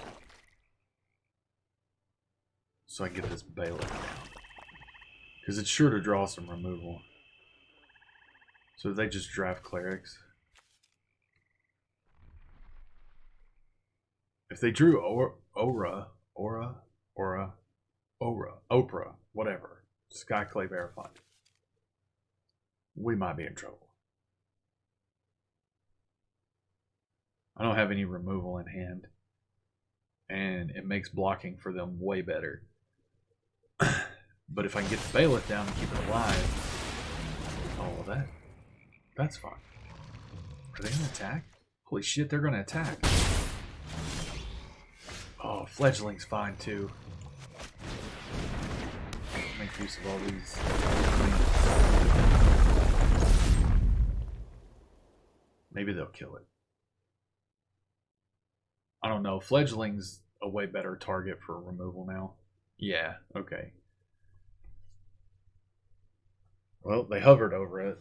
so I get this bailiff down, because it's sure to draw some removal. So they just draft clerics. If they drew Oprah, whatever, Skyclave Airfund, we might be in trouble. I don't have any removal in hand, and it makes blocking for them way better. But if I can get the bailiff down and keep it alive, oh, well, that's fine. Are they gonna attack? Holy shit, they're gonna attack. Oh, fledgling's fine too. Make use of all these. Maybe they'll kill it. I don't know. Fledgling's a way better target for removal now. Yeah, okay. Well, they hovered over it.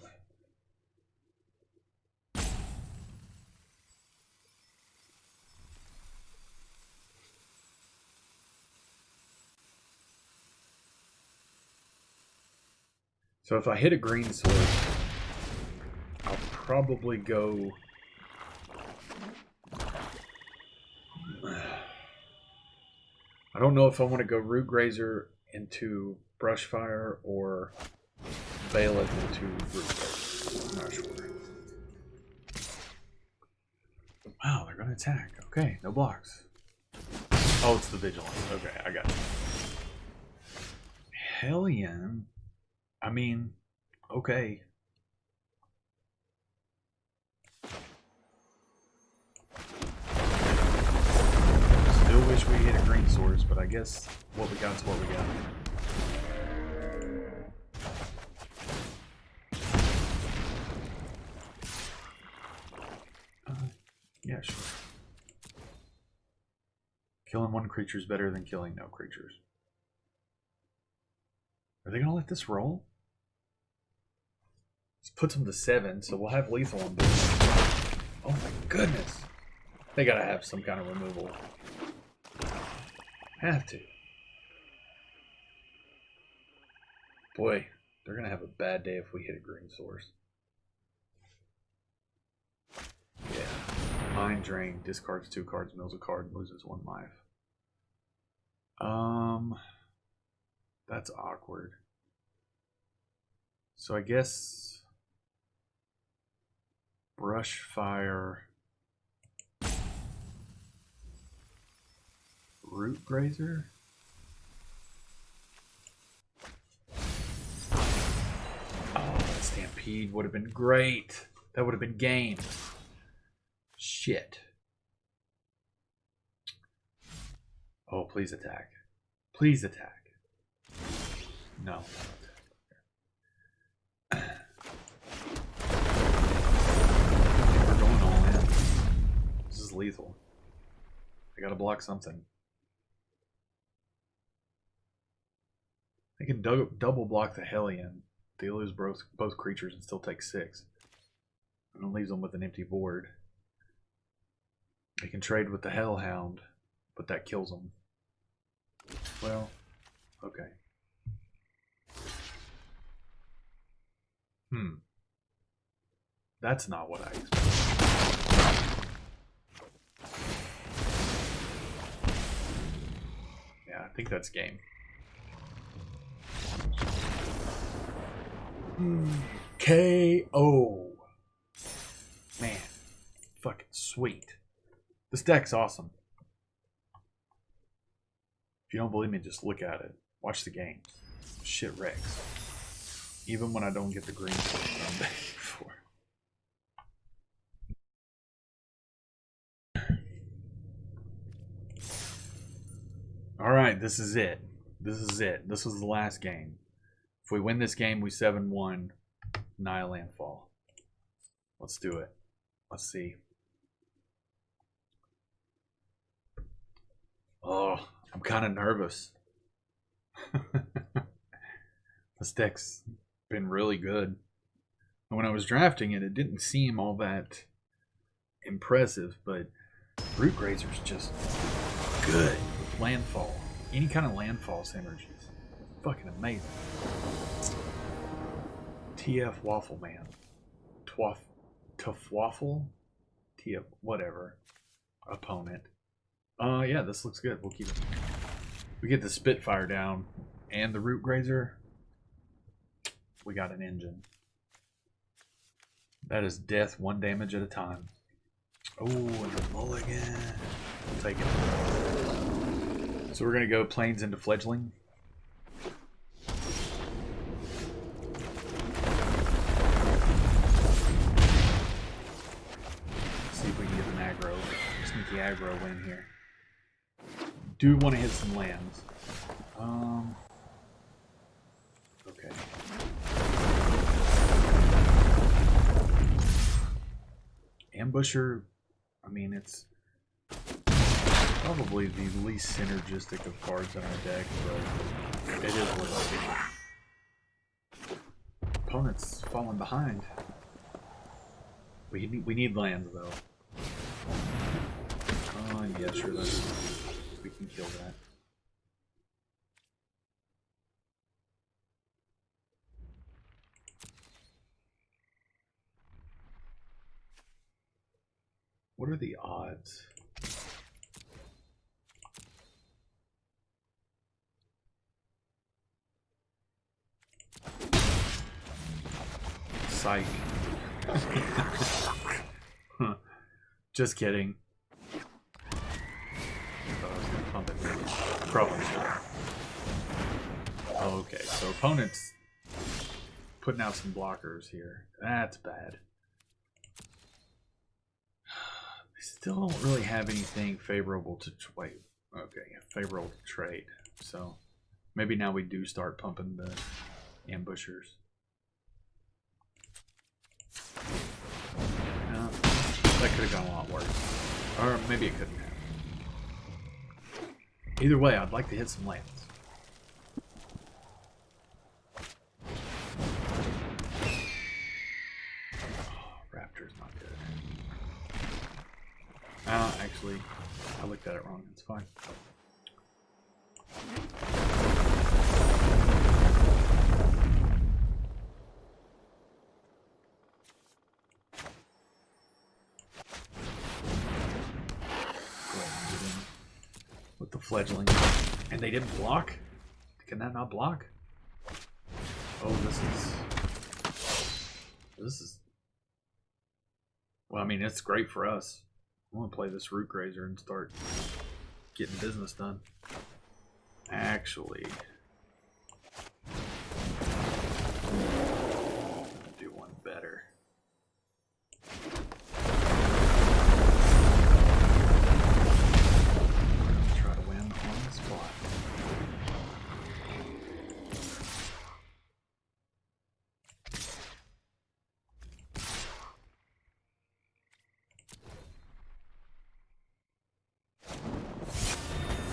So if I hit a green sword, I'll probably go... I don't know if I want to go Root Grazer into Brushfire or Bailiff into Root Grazer. I'm not sure. Wow, they're going to attack. Okay, no blocks. Oh, it's the Vigilance. Okay, I got it. Hellion. I mean, okay. Still wish we hit a green source, but I guess what we got is what we got. Yeah, sure. Killing one creature is better than killing no creatures. Are they gonna let this roll? This puts them to 7, so we'll have lethal on this. Oh my goodness. They gotta have some kind of removal. Have to. Boy, they're going to have a bad day if we hit a green source. Yeah. Mind Drain. Discards 2 cards, mills a card, loses 1 life. That's awkward. So I guess Brush Fire, Root Grazer. Oh, Stampede would have been great. That would have been game. Shit. Oh, please attack. Please attack. No. We're going all in. This is lethal. I gotta block something. They can double block the Hellion. They lose both creatures and still take 6. And it leaves them with an empty board. They can trade with the Hellhound, but that kills them. Well, okay. That's not what I expected. Yeah, I think that's game. KO. Man, fucking sweet. This deck's awesome. If you don't believe me, just look at it. Watch the game. Shit wrecks. Even when I don't get the green I'm begging for. Alright, this is it. This is it. This was the last game. If we win this game, we 7-1 Naya Landfall. Let's do it. Let's see. Oh, I'm kind of nervous. This deck's been really good. And when I was drafting it, it didn't seem all that impressive, but Root Grazer's just good with Landfall. Any kind of Landfall synergies. Fucking amazing. TF Waffle Man. Tough Waffle? TF, whatever. Opponent. Yeah, this looks good. We'll keep it. We get the Spitfire down and the Root Grazer. We got an engine. That is death, 1 damage at a time. Oh, and a mulligan. We'll take it. So we're going to go Plains into Fledgling. See if we can get an aggro. Sneaky aggro win here. Do want to hit some lands. Okay. Ambusher, I mean, it's probably the least synergistic of cards in our deck, but it is what it is. Opponent's falling behind. We need lands, though. Oh, yeah, sure, we can kill that. What are the odds? Psych. Just kidding. I thought I was gonna pump it. Probably should. Okay, so opponent's putting out some blockers here. That's bad. They still don't really have anything favorable to wait. Okay, favorable to trade. So maybe now we do start pumping the ambushers. No, that could have gone a lot worse. Or maybe it couldn't have. Either way, I'd like to hit some lands. Oh, Raptor's not good. Actually, I looked at it wrong. It's fine. fledgling. And they didn't block? Can that not block? Oh, this is... Well, I mean, it's great for us. I want to play this Root Grazer and start getting business done. Actually... do one better. Try to win on the spot.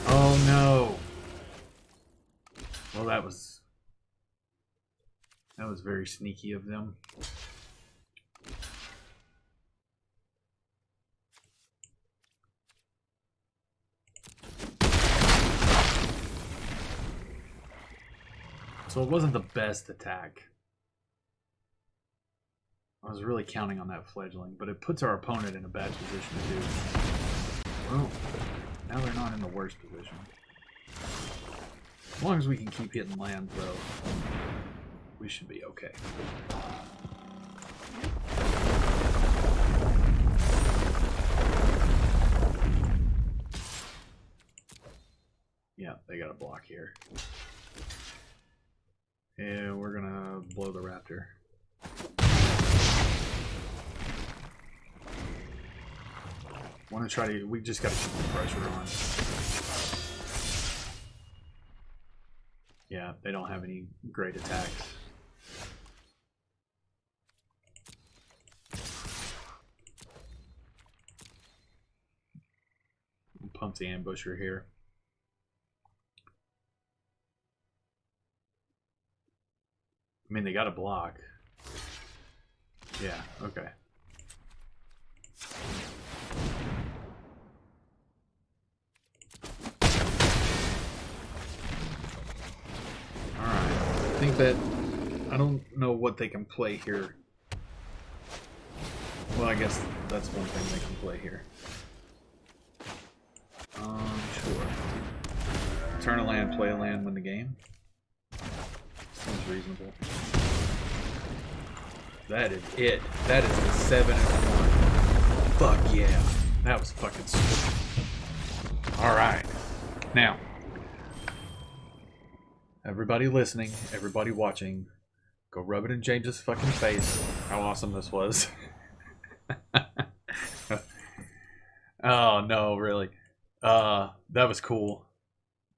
Oh no. Well, that was very sneaky of them. So it wasn't the best attack. I was really counting on that fledgling, but it puts our opponent in a bad position too. Well, now they're not in the worst position. As long as we can keep hitting land, though, we should be okay. Yeah, they got a block here. And we're gonna blow the raptor. Want to try to... We just gotta keep the pressure on. Yeah, they don't have any great attacks. Pump the ambusher here. I mean, they got a block. Yeah, okay. Alright, I think that... I don't know what they can play here. Well, I guess that's one thing they can play here. Sure. Turn a land, play a land, win the game. Seems reasonable. That is it. That is the 7-1. Fuck yeah. That was fucking sweet. Alright. Now, everybody listening, everybody watching, go rub it in James's fucking face. How awesome this was. Oh, no, really. That was cool.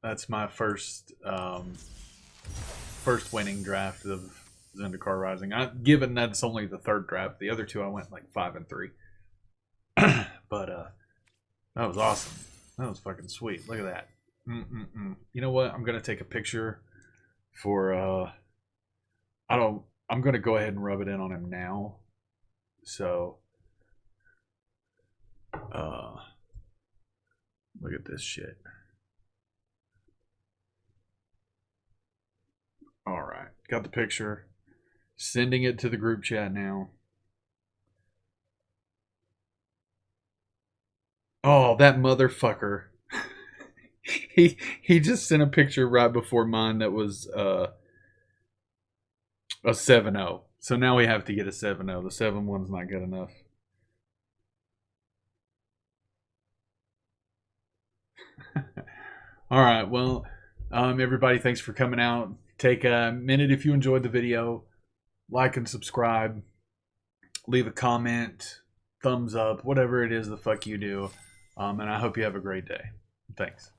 That's my first winning draft of Zendikar Rising. Given that's only the third draft, the other two I went like 5 and 3. But that was awesome. That was fucking sweet. Look at that. You know what? I'm gonna take a picture for I'm gonna go ahead and rub it in on him now. So look at this shit. Alright, got the picture. Sending it to the group chat now. Oh, that motherfucker. he just sent a picture right before mine that was a 7-0. So now we have to get a 7-0. The 7-1's not good enough. Alright, well, everybody, thanks for coming out. Take a minute if you enjoyed the video. Like and subscribe. Leave a comment. Thumbs up. Whatever it is the fuck you do. And I hope you have a great day. Thanks.